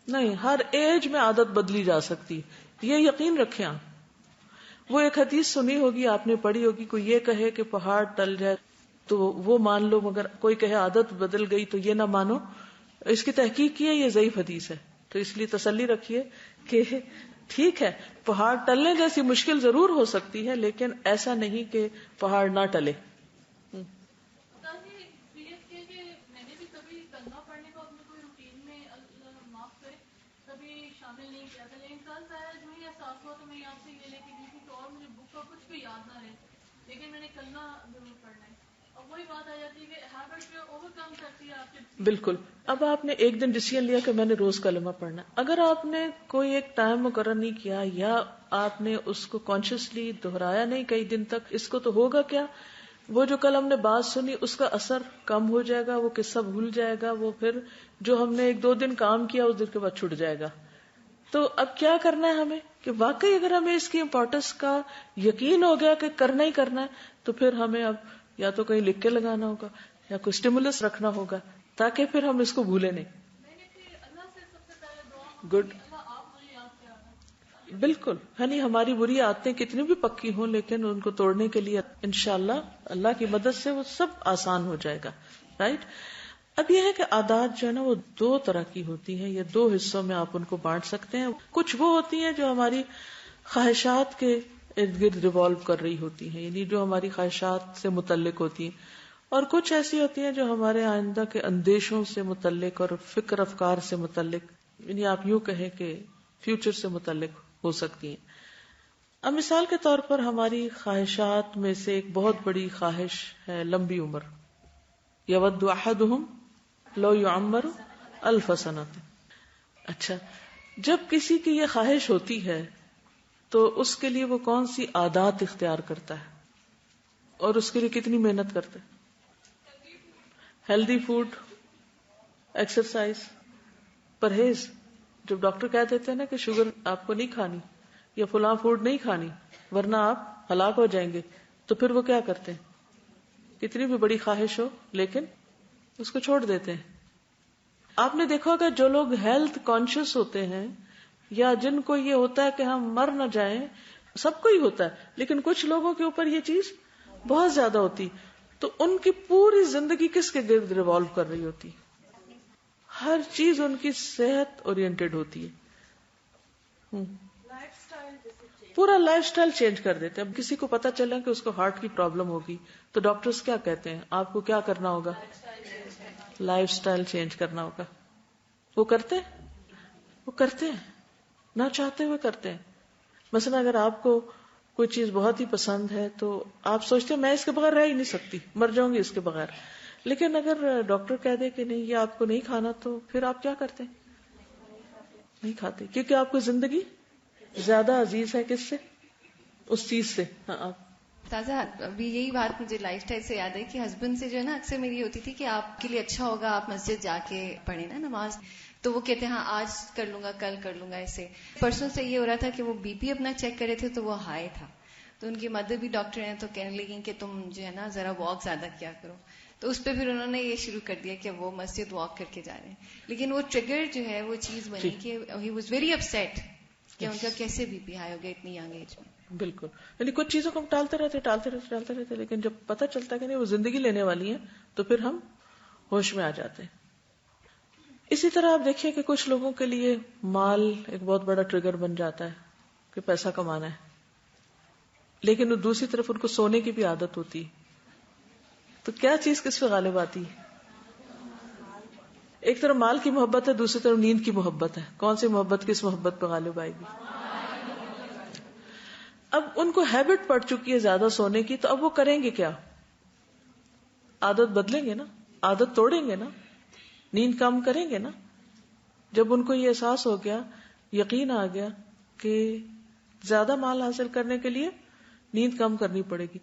نہیں, ہر ایج میں عادت بدلی جا سکتی, یہ یقین رکھیں آپ. وہ ایک حدیث سنی ہوگی, آپ نے پڑھی ہوگی, کوئی یہ کہے کہ پہاڑ ٹل جائے تو وہ مان لو, مگر کوئی کہے عادت بدل گئی تو یہ نہ مانو. اس کی تحقیق کی ہے, یہ ضعیف حدیث ہے. تو اس لیے تسلی رکھیے کہ ٹھیک ہے, پہاڑ ٹلنے جیسی مشکل ضرور ہو سکتی ہے, لیکن ایسا نہیں کہ پہاڑ نہ ٹلے. شامل نہیں کیا تھا, لیکن کل ظاہر جو ہی احساس ہوا تو میں آپ سے یہ لے کے گئی تھی تو اور مجھے بک کا کچھ بھی یاد نہ رہے, لیکن میں نے کلمہ ضرور پڑھنا ہے. اور وہی بات آ جاتی ہے کہ ہیبٹ جو اوور کم کرتی ہے آپ کے. بالکل. اب آپ نے ایک دن ڈیسیژن لیا کہ میں نے روز کلمہ پڑھنا, اگر آپ نے کوئی ایک ٹائم مقرر نہیں کیا یا آپ نے اس کو کانشیسلی دہرایا نہیں کئی دن تک, اس کو تو ہوگا کیا؟ وہ جو کل ہم نے بات سنی اس کا اثر کم ہو جائے گا, وہ قصہ بھول جائے گا, وہ پھر جو ہم نے ایک دو دن کام کیا اس دن کے بعد چھوٹ جائے گا. تو اب کیا کرنا ہے ہمیں کہ واقعی اگر ہمیں اس کی امپورٹنس کا یقین ہو گیا کہ کرنا ہی کرنا ہے, تو پھر ہمیں اب یا تو کہیں لکھ کے لگانا ہوگا یا کوئی اسٹیمولس رکھنا ہوگا تاکہ پھر ہم اس کو بھولے نہیں. گڈ. بالکل. یعنی ہماری بری عادتیں کتنی بھی پکی ہوں لیکن ان کو توڑنے کے لیے انشاءاللہ اللہ کی مدد سے وہ سب آسان ہو جائے گا. رائٹ. اب یہ ہے کہ عادات جو ہے نا وہ دو طرح کی ہوتی ہیں, یا دو حصوں میں آپ ان کو بانٹ سکتے ہیں. کچھ وہ ہوتی ہیں جو ہماری خواہشات کے ارد گرد ریوالو کر رہی ہوتی ہیں, یعنی جو ہماری خواہشات سے متعلق ہوتی ہیں, اور کچھ ایسی ہوتی ہیں جو ہمارے آئندہ کے اندیشوں سے متعلق اور فکر افکار سے متعلق, یعنی آپ یوں کہیں کہ فیوچر سے متعلق ہو سکتی ہیں. اب مثال کے طور پر ہماری خواہشات میں سے ایک بہت بڑی خواہش ہے لمبی عمر. یود احدہم لو یعمر الف سنۃ. اچھا, جب کسی کی یہ خواہش ہوتی ہے تو اس کے لیے وہ کون سی عادات اختیار کرتا ہے, اور اس کے لیے کتنی محنت کرتا ہے؟ ہیلدی فوڈ, ایکسرسائز, پرہیز. جب ڈاکٹر کہہ دیتے ہیں نا کہ شوگر آپ کو نہیں کھانی یا فلاں فوڈ نہیں کھانی ورنہ آپ ہلاک ہو جائیں گے، تو پھر وہ کیا کرتے ہیں؟ کتنی بھی بڑی خواہش ہو لیکن اس کو چھوڑ دیتے ہیں. آپ نے دیکھا ہوگا جو لوگ ہیلتھ کانشیس ہوتے ہیں یا جن کو یہ ہوتا ہے کہ ہم مر نہ جائیں، سب کو ہی ہوتا ہے لیکن کچھ لوگوں کے اوپر یہ چیز بہت زیادہ ہوتی، تو ان کی پوری زندگی کس کے گرد ریوالو کر رہی ہوتی؟ ہر چیز ان کی صحت اورینٹڈ ہوتی ہے. پورا لائف سٹائل چینج کر دیتے ہیں. اب کسی کو پتا چلا کہ اس کو ہارٹ کی پرابلم ہوگی تو ڈاکٹرز کیا کہتے ہیں؟ آپ کو کیا کرنا ہوگا؟ لائف سٹائل چینج کرنا ہوگا. وہ کرتے ہیں نہ چاہتے ہوئے کرتے ہیں. مثلا اگر آپ کو کوئی چیز بہت ہی پسند ہے تو آپ سوچتے ہیں میں اس کے بغیر رہ ہی نہیں سکتی، مر جاؤں گی اس کے بغیر. لیکن اگر ڈاکٹر کہہ دے کہ نہیں یہ آپ کو نہیں کھانا تو پھر آپ کیا کرتے ہیں؟ نہیں کھاتے، کیونکہ آپ کو زندگی زیادہ عزیز ہے کس سے؟ اس چیز سے. ہاں آپ تازہ ابھی یہی بات مجھے لائف سٹائل سے یاد ہے کہ ہسبینڈ سے جو ہے نا اکثر میری یہ ہوتی تھی کہ آپ کے لیے اچھا ہوگا آپ مسجد جا کے پڑھیں نا نماز، تو وہ کہتے ہیں ہاں آج کر لوں گا کل کر لوں گا. ایسے پرسوں سے یہ ہو رہا تھا کہ وہ بی پی اپنا چیک کرے تھے تو وہ ہائی تھا، تو ان کی مدر بھی ڈاکٹر ہیں تو کہنے لگی کہ تم جو ہے نا ذرا واک زیادہ کیا کرو. تو اس پہ پھر انہوں نے یہ شروع کر دیا کہ وہ مسجد واک کر کے جا رہے ہیں. لیکن وہ ٹریگر جو ہے وہ چیز بنی کہ ہی واز ویری اپسیٹ کہ ان کا کیسے بی پی ہائی ہو گیا اتنی ینگ ایج میں. بالکل، یعنی کچھ چیزوں کو ہم ٹالتے رہتے لیکن جب پتہ چلتا ہے کہ نہیں وہ زندگی لینے والی ہیں تو پھر ہم ہوش میں آ جاتے ہیں. اسی طرح آپ دیکھیے کہ کچھ لوگوں کے لیے مال ایک بہت بڑا ٹریگر بن جاتا ہے کہ پیسہ کمانا ہے، لیکن دوسری طرف ان کو سونے کی بھی عادت ہوتی ہے. تو کیا چیز کس پہ غالب آتی ہے؟ ایک طرف مال کی محبت ہے، دوسری طرف نیند کی محبت ہے. کون سی محبت کس محبت پہ غالب آئے گی؟ اب ان کو ہیبٹ پڑ چکی ہے زیادہ سونے کی، تو اب وہ کریں گے کیا؟ عادت بدلیں گے نا، عادت توڑیں گے نا، نیند کم کریں گے نا. جب ان کو یہ احساس ہو گیا، یقین آ گیا کہ زیادہ مال حاصل کرنے کے لیے نیند کم کرنی پڑے گی.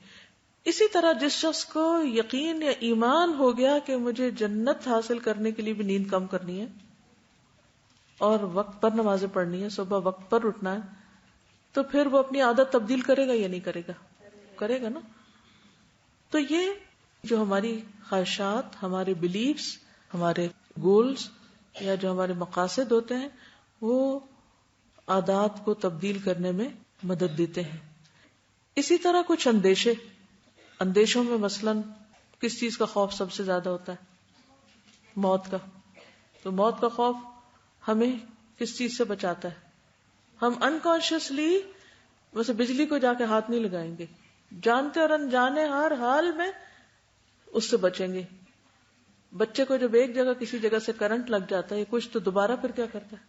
اسی طرح جس شخص کو یقین یا ایمان ہو گیا کہ مجھے جنت حاصل کرنے کے لیے بھی نیند کم کرنی ہے اور وقت پر نمازیں پڑھنی ہے، صبح وقت پر اٹھنا ہے، تو پھر وہ اپنی عادت تبدیل کرے گا یا نہیں کرے گا؟ کرے گا نا. تو یہ جو ہماری خواہشات، ہمارے بلیفز، ہمارے گولز یا جو ہمارے مقاصد ہوتے ہیں وہ عادات کو تبدیل کرنے میں مدد دیتے ہیں. اسی طرح کچھ اندیشوں میں مثلاً کس چیز کا خوف سب سے زیادہ ہوتا ہے؟ موت کا. تو موت کا خوف ہمیں کس چیز سے بچاتا ہے؟ ہم انکانشیسلی ویسے بجلی کو جا کے ہاتھ نہیں لگائیں گے، جانتے اور انجانے ہر حال میں اس سے بچیں گے. بچے کو جب ایک جگہ کسی جگہ سے کرنٹ لگ جاتا ہے کچھ تو دوبارہ پھر کیا کرتا ہے؟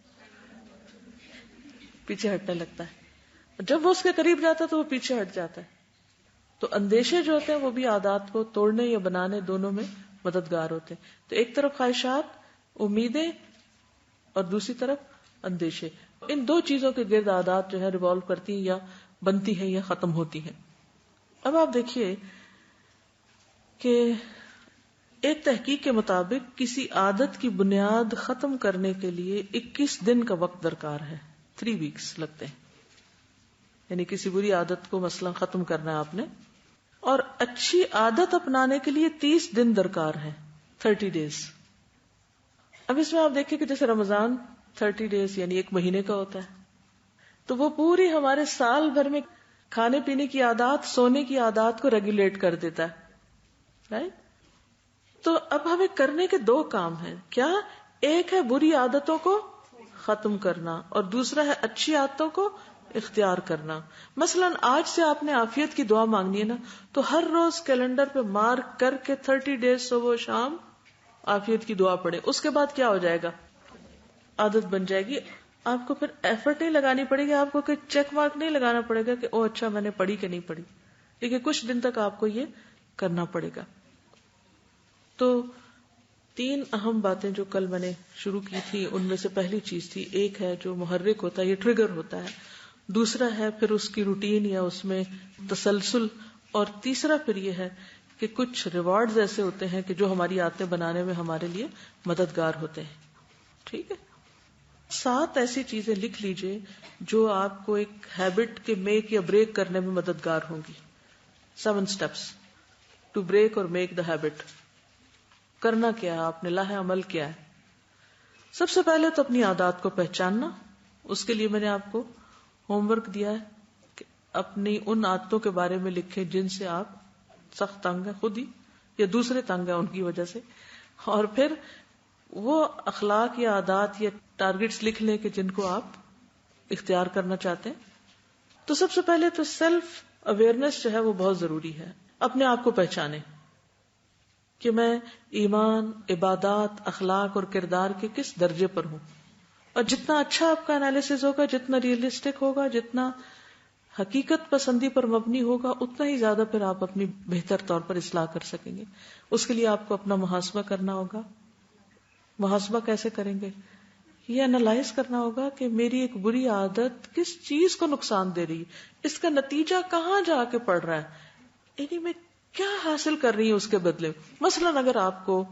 پیچھے ہٹنے لگتا ہے. جب وہ اس کے قریب جاتا ہے تو وہ پیچھے ہٹ جاتا ہے. تو اندیشے جو ہوتے ہیں وہ بھی عادات کو توڑنے یا بنانے دونوں میں مددگار ہوتے ہیں. تو ایک طرف خواہشات، امیدیں، اور دوسری طرف اندیشے. ان دو چیزوں کے گرد عادات جو ہے ریوالو کرتی ہیں یا بنتی ہیں یا ختم ہوتی ہیں. اب آپ دیکھیے کہ ایک تحقیق کے مطابق کسی عادت کی بنیاد ختم کرنے کے لیے 21 دن کا وقت درکار ہے. 3 weeks لگتے ہیں. یعنی کسی بری عادت کو مثلا ختم کرنا ہے آپ نے، اور اچھی عادت اپنانے کے لیے 30 دن درکار ہے. 30 days. اب اس میں آپ دیکھیں کہ جیسے رمضان 30 days یعنی 1 مہینے کا ہوتا ہے، تو وہ پوری ہمارے سال بھر میں کھانے پینے کی عادات، سونے کی عادات کو ریگولیٹ کر دیتا ہے. رائٹ؟ تو اب ہمیں کرنے کے 2 کام ہیں. کیا؟ ایک ہے بری عادتوں کو ختم کرنا اور دوسرا ہے اچھی عادتوں کو اختیار کرنا. مثلا آج سے آپ نے عافیت کی دعا مانگنی ہے نا، تو ہر روز کیلنڈر پہ مارک کر کے 30 days صبح و شام عافیت کی دعا پڑھے. اس کے بعد کیا ہو جائے گا؟ عادت بن جائے گی. آپ کو پھر ایفرٹ نہیں لگانی پڑے گی، آپ کو کوئی چیک مارک نہیں لگانا پڑے گا کہ او اچھا میں نے پڑھی کہ نہیں پڑھی. لیکن کچھ دن تک آپ کو یہ کرنا پڑے گا. تو 3 اہم باتیں جو کل میں نے شروع کی تھی ان میں سے پہلی چیز تھی، ایک ہے جو محرک ہوتا ہے، یہ ٹریگر ہوتا ہے. دوسرا ہے پھر اس کی روٹین یا اس میں تسلسل، اور تیسرا پھر یہ ہے کہ کچھ ریوارڈز ایسے ہوتے ہیں کہ جو ہماری عادتیں بنانے میں ہمارے لیے مددگار ہوتے ہیں. ٹھیک ہے. 7 ایسی چیزیں لکھ لیجئے جو آپ کو ایک ہیبٹ کے میک یا بریک کرنے میں مددگار ہوں گی. 7 steps ٹو بریک اور میک دا ہیبٹ. کرنا کیا ہے آپ نے، لاہ عمل کیا ہے؟ سب سے پہلے تو اپنی عادات کو پہچاننا. اس کے لیے میں نے آپ کو ہوم ورک دیا ہے کہ اپنی ان عادتوں کے بارے میں لکھیں جن سے آپ سخت تنگ ہیں، خود ہی یا دوسرے تنگ ہیں ان کی وجہ سے، اور پھر وہ اخلاق یا عادات یا ٹارگٹس لکھ لیں کہ جن کو آپ اختیار کرنا چاہتے ہیں. تو سب سے پہلے تو سیلف اویئرنیس جو ہے وہ بہت ضروری ہے. اپنے آپ کو پہچانے کہ میں ایمان، عبادات، اخلاق اور کردار کے کس درجے پر ہوں. اور جتنا اچھا آپ کا انالیسز ہوگا، جتنا ریئلسٹک ہوگا، جتنا حقیقت پسندی پر مبنی ہوگا، اتنا ہی زیادہ پھر آپ اپنی بہتر طور پر اصلاح کر سکیں گے. اس کے لیے آپ کو اپنا محاسبہ کرنا ہوگا. محاسبہ کیسے کریں گے؟ یہ انالائز کرنا ہوگا کہ میری ایک بری عادت کس چیز کو نقصان دے رہی ہے، اس کا نتیجہ کہاں جا کے پڑ رہا ہے، یعنی میں کیا حاصل کر رہی ہوں اس کے بدلے. مثلاً اگر آپ کو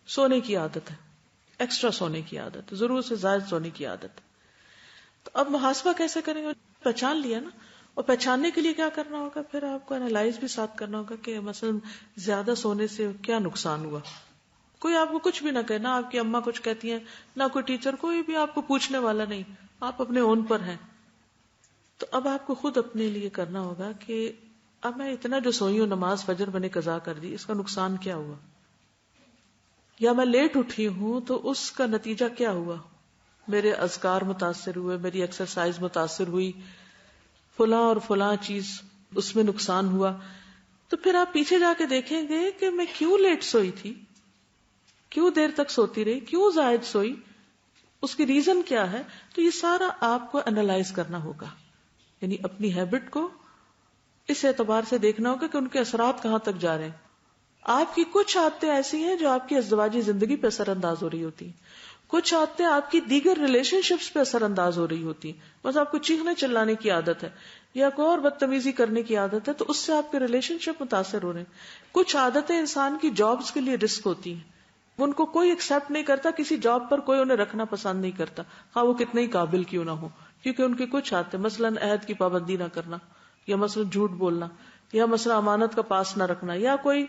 سونے کی عادت ہے، ایکسٹرا سونے کی عادت، ضرورت سے زائد سونے کی عادت، تو اب محاسبہ کیسے کریں گے؟ پہچان لیا نا، اور پہچاننے کے لیے کیا کرنا ہوگا؟ پھر آپ کو انالائز بھی ساتھ کرنا ہوگا کہ مثلاً زیادہ سونے سے کیا نقصان ہوا. کوئی آپ کو کچھ بھی نہ کہے، نہ آپ کی اماں کچھ کہتی ہیں، نہ کوئی ٹیچر، کوئی بھی آپ کو پوچھنے والا نہیں، آپ اپنے اون پر ہیں. تو اب آپ کو خود اپنے لیے کرنا ہوگا کہ اب میں اتنا جو سوئی ہوں، نماز فجر میں نے قضا کر دی، اس کا نقصان کیا ہوا؟ یا میں لیٹ اٹھی ہوں تو اس کا نتیجہ کیا ہوا؟ میرے اذکار متاثر ہوئے، میری ایکسرسائز متاثر ہوئی، فلاں اور فلاں چیز اس میں نقصان ہوا. تو پھر آپ پیچھے جا کے دیکھیں گے کہ میں کیوں لیٹ سوئی تھی، کیوں دیر تک سوتی رہی، کیوں زائد سوئی، اس کی ریزن کیا ہے. تو یہ سارا آپ کو انالائز کرنا ہوگا، یعنی اپنی ہیبٹ کو اس اعتبار سے دیکھنا ہوگا کہ ان کے اثرات کہاں تک جا رہے ہیں. آپ کی کچھ عادتیں ایسی ہیں جو آپ کی ازدواجی زندگی پہ اثر انداز ہو رہی ہوتی ہیں، کچھ عادتیں آپ کی دیگر ریلیشن شپس پہ اثر انداز ہو رہی ہوتی ہیں. بس آپ کو چیخنے چلانے کی عادت ہے یا کوئی اور بدتمیزی کرنے کی عادت ہے، تو اس سے آپ کے ریلیشن شپ متاثر ہو رہے ہیں. کچھ عادتیں انسان کی جابز کے لیے رسک ہوتی ہیں، ان کو کوئی ایکسپٹ نہیں کرتا، کسی جاب پر کوئی انہیں رکھنا پسند نہیں کرتا، خواہ وہ کتنے ہی قابل کیوں نہ ہو، کیونکہ ان کی کچھ عادتیں، مثلاً عہد کی پابندی نہ کرنا، یا مثلاً جھوٹ بولنا، یا مثلاً امانت کا پاس نہ رکھنا، یا کوئی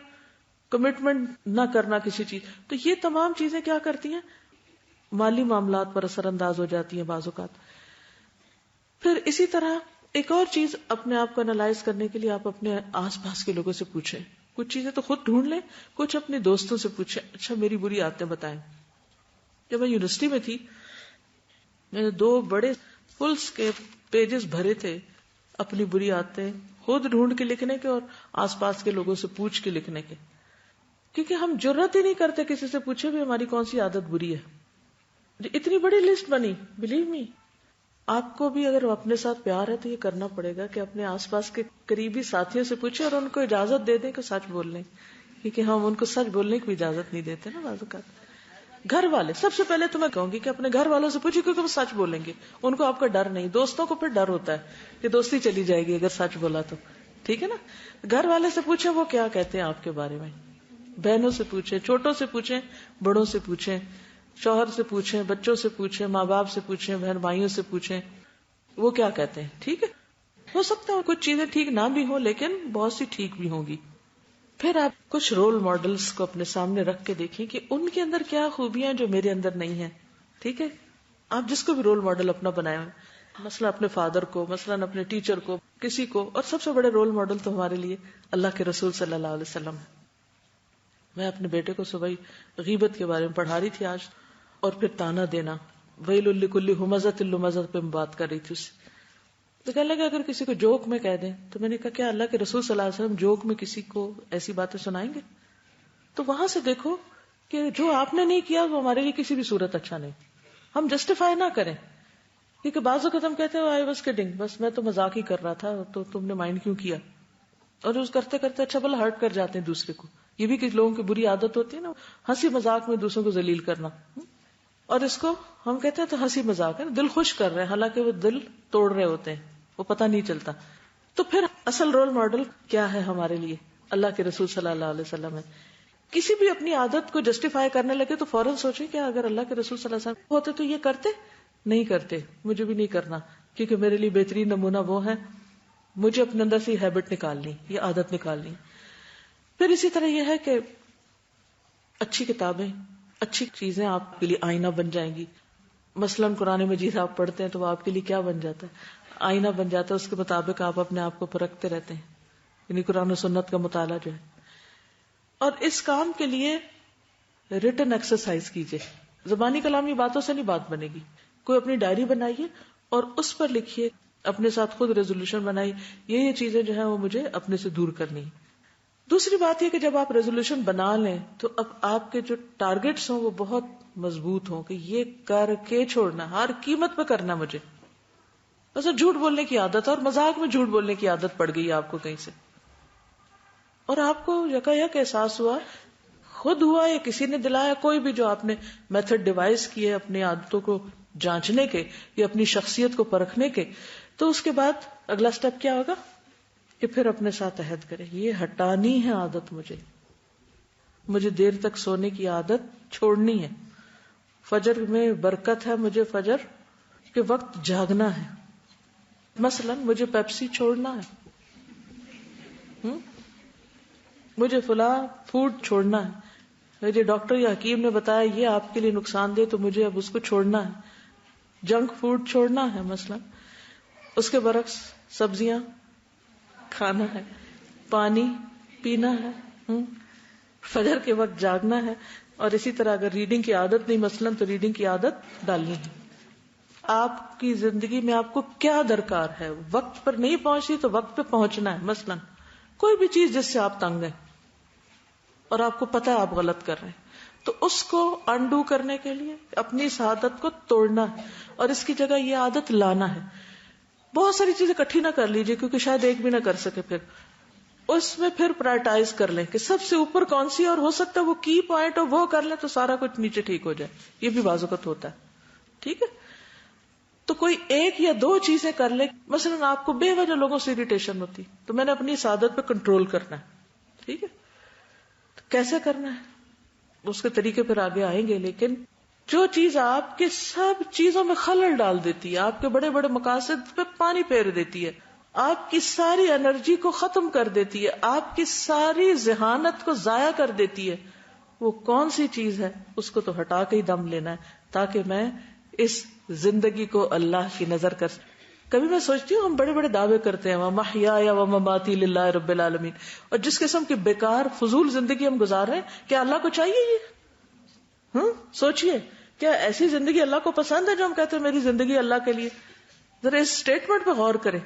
کمٹمنٹ نہ کرنا کسی چیز. تو یہ تمام چیزیں کیا کرتی ہیں؟ مالی معاملات پر اثر انداز ہو جاتی ہیں بعض اوقات. پھر اسی طرح ایک اور چیز اپنے آپ کو انالائز کرنے کے لیے آپ اپنے آس پاس کے لوگوں سے پوچھیں. کچھ چیزیں تو خود ڈھونڈ لیں، کچھ اپنے دوستوں سے پوچھیں. اچھا میری بری عادتیں بتائیں. جب میں یونیورسٹی میں تھی، میں نے 2 بڑے فلس کے پیجز بھرے تھے اپنی بری عادتیں خود ڈھونڈ کے لکھنے کے اور آس پاس کے لوگوں سے پوچھ کے لکھنے کے، کیونکہ ہم جرات ہی نہیں کرتے کسی سے پوچھے بھی ہماری کون سی عادت بری ہے. اتنی بڑی لسٹ بنی، بلیو می. آپ کو بھی اگر اپنے ساتھ پیار ہے تو یہ کرنا پڑے گا کہ اپنے آس پاس کے قریبی ساتھیوں سے پوچھیں اور ان کو اجازت دے دیں کہ سچ بول لیں، کیونکہ ہم ان کو سچ بولنے کی بھی اجازت نہیں دیتے نا بعض اوقات. گھر والے سب سے پہلے تو میں کہوں گی کہ اپنے گھر والوں سے پوچھیں، کیونکہ وہ سچ بولیں گے، ان کو آپ کا ڈر نہیں. دوستوں کو پھر ڈر ہوتا ہے کہ دوستی چلی جائے گی اگر سچ بولا تو، ٹھیک ہے نا. گھر والے سے پوچھیں وہ کیا کہتے ہیں آپ کے بارے میں. بہنوں سے پوچھیں، چھوٹوں سے پوچھیں، بڑوں سے پوچھیں، شوہر سے پوچھیں، بچوں سے پوچھیں، ماں باپ سے پوچھیں، بہن بھائیوں سے پوچھیں وہ کیا کہتے ہیں. ٹھیک ہے، ہو سکتا ہے کچھ چیزیں ٹھیک نہ بھی ہوں لیکن بہت سی ٹھیک بھی ہوں گی. پھر آپ کچھ رول ماڈلز کو اپنے سامنے رکھ کے دیکھیں کہ ان کے اندر کیا خوبیاں جو میرے اندر نہیں ہیں. ٹھیک ہے، آپ جس کو بھی رول ماڈل اپنا بنائے ہوئے، مثلا اپنے فادر کو، مثلا اپنے ٹیچر کو، کسی کو. اور سب سے بڑے رول ماڈل تو ہمارے لیے اللہ کے رسول صلی اللہ علیہ وسلم. میں اپنے بیٹے کو صبح غیبت کے بارے میں پڑھا رہی تھی آج، اور پھر تانا دینا، ویل لکل ہمزۃ لمزہ پہ بات کر رہی تھی اس سے. تو کہنے لگا اگر کسی کو جوک میں کہہ دیں، تو میں نے کہا کیا اللہ کے رسول صلی اللہ علیہ وسلم جوک میں کسی کو ایسی باتیں سنائیں گے؟ تو وہاں سے دیکھو کہ جو آپ نے نہیں کیا وہ ہمارے لیے کسی بھی صورت اچھا نہیں. ہم جسٹیفائی نہ کریں، کیونکہ بعض اوقات ہم کہتے ہیں آئی واز کڈنگ، بس میں تو مذاق ہی کر رہا تھا، تو تم نے مائنڈ کیوں کیا؟ اور اس کرتے کرتے اچھا بلا ہرٹ کر جاتے ہیں دوسرے کو. یہ بھی کچھ لوگوں کی بری عادت ہوتی ہے نا، ہنسی مذاق میں دوسروں کو ذلیل کرنا. اور اس کو ہم کہتے ہیں تو ہنسی مذاق ہے، دل خوش کر رہے ہیں، حالانکہ وہ دل توڑ رہے ہوتے ہیں، وہ پتہ نہیں چلتا. تو پھر اصل رول ماڈل کیا ہے ہمارے لیے؟ اللہ کے رسول صلی اللہ علیہ وسلم ہے. کسی بھی اپنی عادت کو جسٹیفائی کرنے لگے تو فوراً سوچیں کہ اگر اللہ کے رسول صلی اللہ علیہ وسلم ہوتے تو یہ کرتے. نہیں کرتے, مجھے بھی نہیں کرنا, کیونکہ میرے لیے بہترین نمونہ وہ ہے, مجھے اپنے اندر سے ہیبٹ نکالنی, یہ عادت نکالنی. پھر اسی طرح یہ ہے کہ اچھی کتابیں, اچھی چیزیں آپ کے لیے آئینہ بن جائیں گی. مثلاً قرآن مجید آپ پڑھتے ہیں تو وہ آپ کے لیے کیا بن جاتا ہے؟ آئینہ بن جاتا ہے, اس کے مطابق آپ اپنے آپ کو پرکھتے رہتے ہیں, یعنی قرآن و سنت کا مطالعہ جو ہے. اور اس کام کے لیے ریٹن ایکسرسائز کیجیے. زبانی کلامی باتوں سے نہیں بات بنے گی. کوئی اپنی ڈائری بنائیے اور اس پر لکھیے, اپنے ساتھ خود ریزولوشن بنائیے, یہ چیزیں جو ہیں وہ مجھے اپنے سے دور کرنی. دوسری بات یہ کہ جب آپ ریزولوشن بنا لیں تو اب آپ کے جو ٹارگٹس ہوں وہ بہت مضبوط ہوں کہ یہ کر کے چھوڑنا, ہر قیمت پہ کرنا مجھے. بس جھوٹ بولنے کی عادت ہے, اور مذاق میں جھوٹ بولنے کی عادت پڑ گئی آپ کو کہیں سے, اور آپ کو یکایک احساس ہوا, خود ہوا یا کسی نے دلایا, کوئی بھی جو آپ نے میتھڈ ڈیوائز کیے اپنی عادتوں کو جانچنے کے یا اپنی شخصیت کو پرکھنے کے, تو اس کے بعد اگلا سٹیپ کیا ہوگا کہ پھر اپنے ساتھ عہد کرے, یہ ہٹانی ہے عادت, مجھے دیر تک سونے کی عادت چھوڑنی ہے. فجر میں برکت ہے, مجھے فجر کے وقت جاگنا ہے. مثلا مجھے پیپسی چھوڑنا ہے, مجھے فلاں فوڈ چھوڑنا ہے, مجھے ڈاکٹر یا حکیم نے بتایا یہ آپ کے لیے نقصان دہ, تو مجھے اب اس کو چھوڑنا ہے. جنک فوڈ چھوڑنا ہے مثلا. اس کے برعکس سبزیاں کھانا ہے, پانی پینا ہے, فجر کے وقت جاگنا ہے. اور اسی طرح اگر ریڈنگ کی عادت نہیں مثلا تو ریڈنگ کی عادت ڈالنی ہے. آپ کی زندگی میں آپ کو کیا درکار ہے, وقت پر نہیں پہنچی تو وقت پہ پہنچنا ہے. مثلا کوئی بھی چیز جس سے آپ تنگ ہیں اور آپ کو پتا ہے آپ غلط کر رہے ہیں, تو اس کو انڈو کرنے کے لیے اپنی اس عادت کو توڑنا ہے اور اس کی جگہ یہ عادت لانا ہے. بہت ساری چیزیں اکٹھی نہ کر لیجیے کیونکہ شاید ایک بھی نہ کر سکے, پھر اس میں پھر پرائرٹائز کر لیں کہ سب سے اوپر کون سی, اور ہو سکتا ہے وہ کی پوائنٹ اور وہ کر لیں تو سارا کچھ نیچے ٹھیک ہو جائے. یہ بھی بعض اوقات ہوتا ہے. ٹھیک ہے, تو کوئی ایک یا دو چیزیں کر لے. مثلا آپ کو بے وجہ لوگوں سے اریٹیشن ہوتی, تو میں نے اپنی اس عادت پہ کنٹرول کرنا ہے. ٹھیک ہے, تو کیسے کرنا ہے اس کے طریقے پھر آگے آئیں گے. لیکن جو چیز آپ کے سب چیزوں میں خلل ڈال دیتی ہے, آپ کے بڑے بڑے مقاصد پہ پانی پھیر دیتی ہے, آپ کی ساری انرجی کو ختم کر دیتی ہے, آپ کی ساری ذہانت کو ضائع کر دیتی ہے, وہ کون سی چیز ہے؟ اس کو تو ہٹا کے ہی دم لینا ہے تاکہ میں اس زندگی کو اللہ کی نظر کر. کبھی میں سوچتی ہوں ہم بڑے بڑے دعوے کرتے ہیں وَمَحْيَايَ وَمَمَاتِي لِلَّهِ رَبِّ الْعَالَمِينَ, اور جس قسم کی بیکار فضول زندگی ہم گزار رہے ہیں, کیا اللہ کو چاہیے یہ؟ سوچئے, کیا ایسی زندگی اللہ کو پسند ہے جو ہم کہتے ہیں میری زندگی اللہ کے لیے؟ ذرا اس سٹیٹمنٹ پہ غور کریں.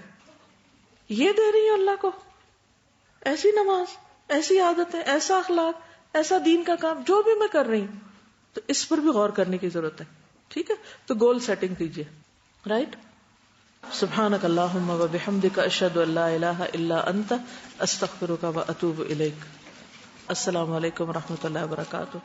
یہ دے رہی ہے اللہ کو ایسی نماز, ایسی عادتیں, ایسا اخلاق, ایسا دین کا کام جو بھی میں کر رہی ہوں, تو اس پر بھی غور کرنے کی ضرورت ہے. ٹھیک ہے, تو گول سیٹنگ کیجیے. رائٹ. سبحانک اللہم و بحمدک اشہد ان لا الہ الا انت استغفرک و اتوب الیک. السلام علیکم و رحمۃ اللہ وبرکاتہ.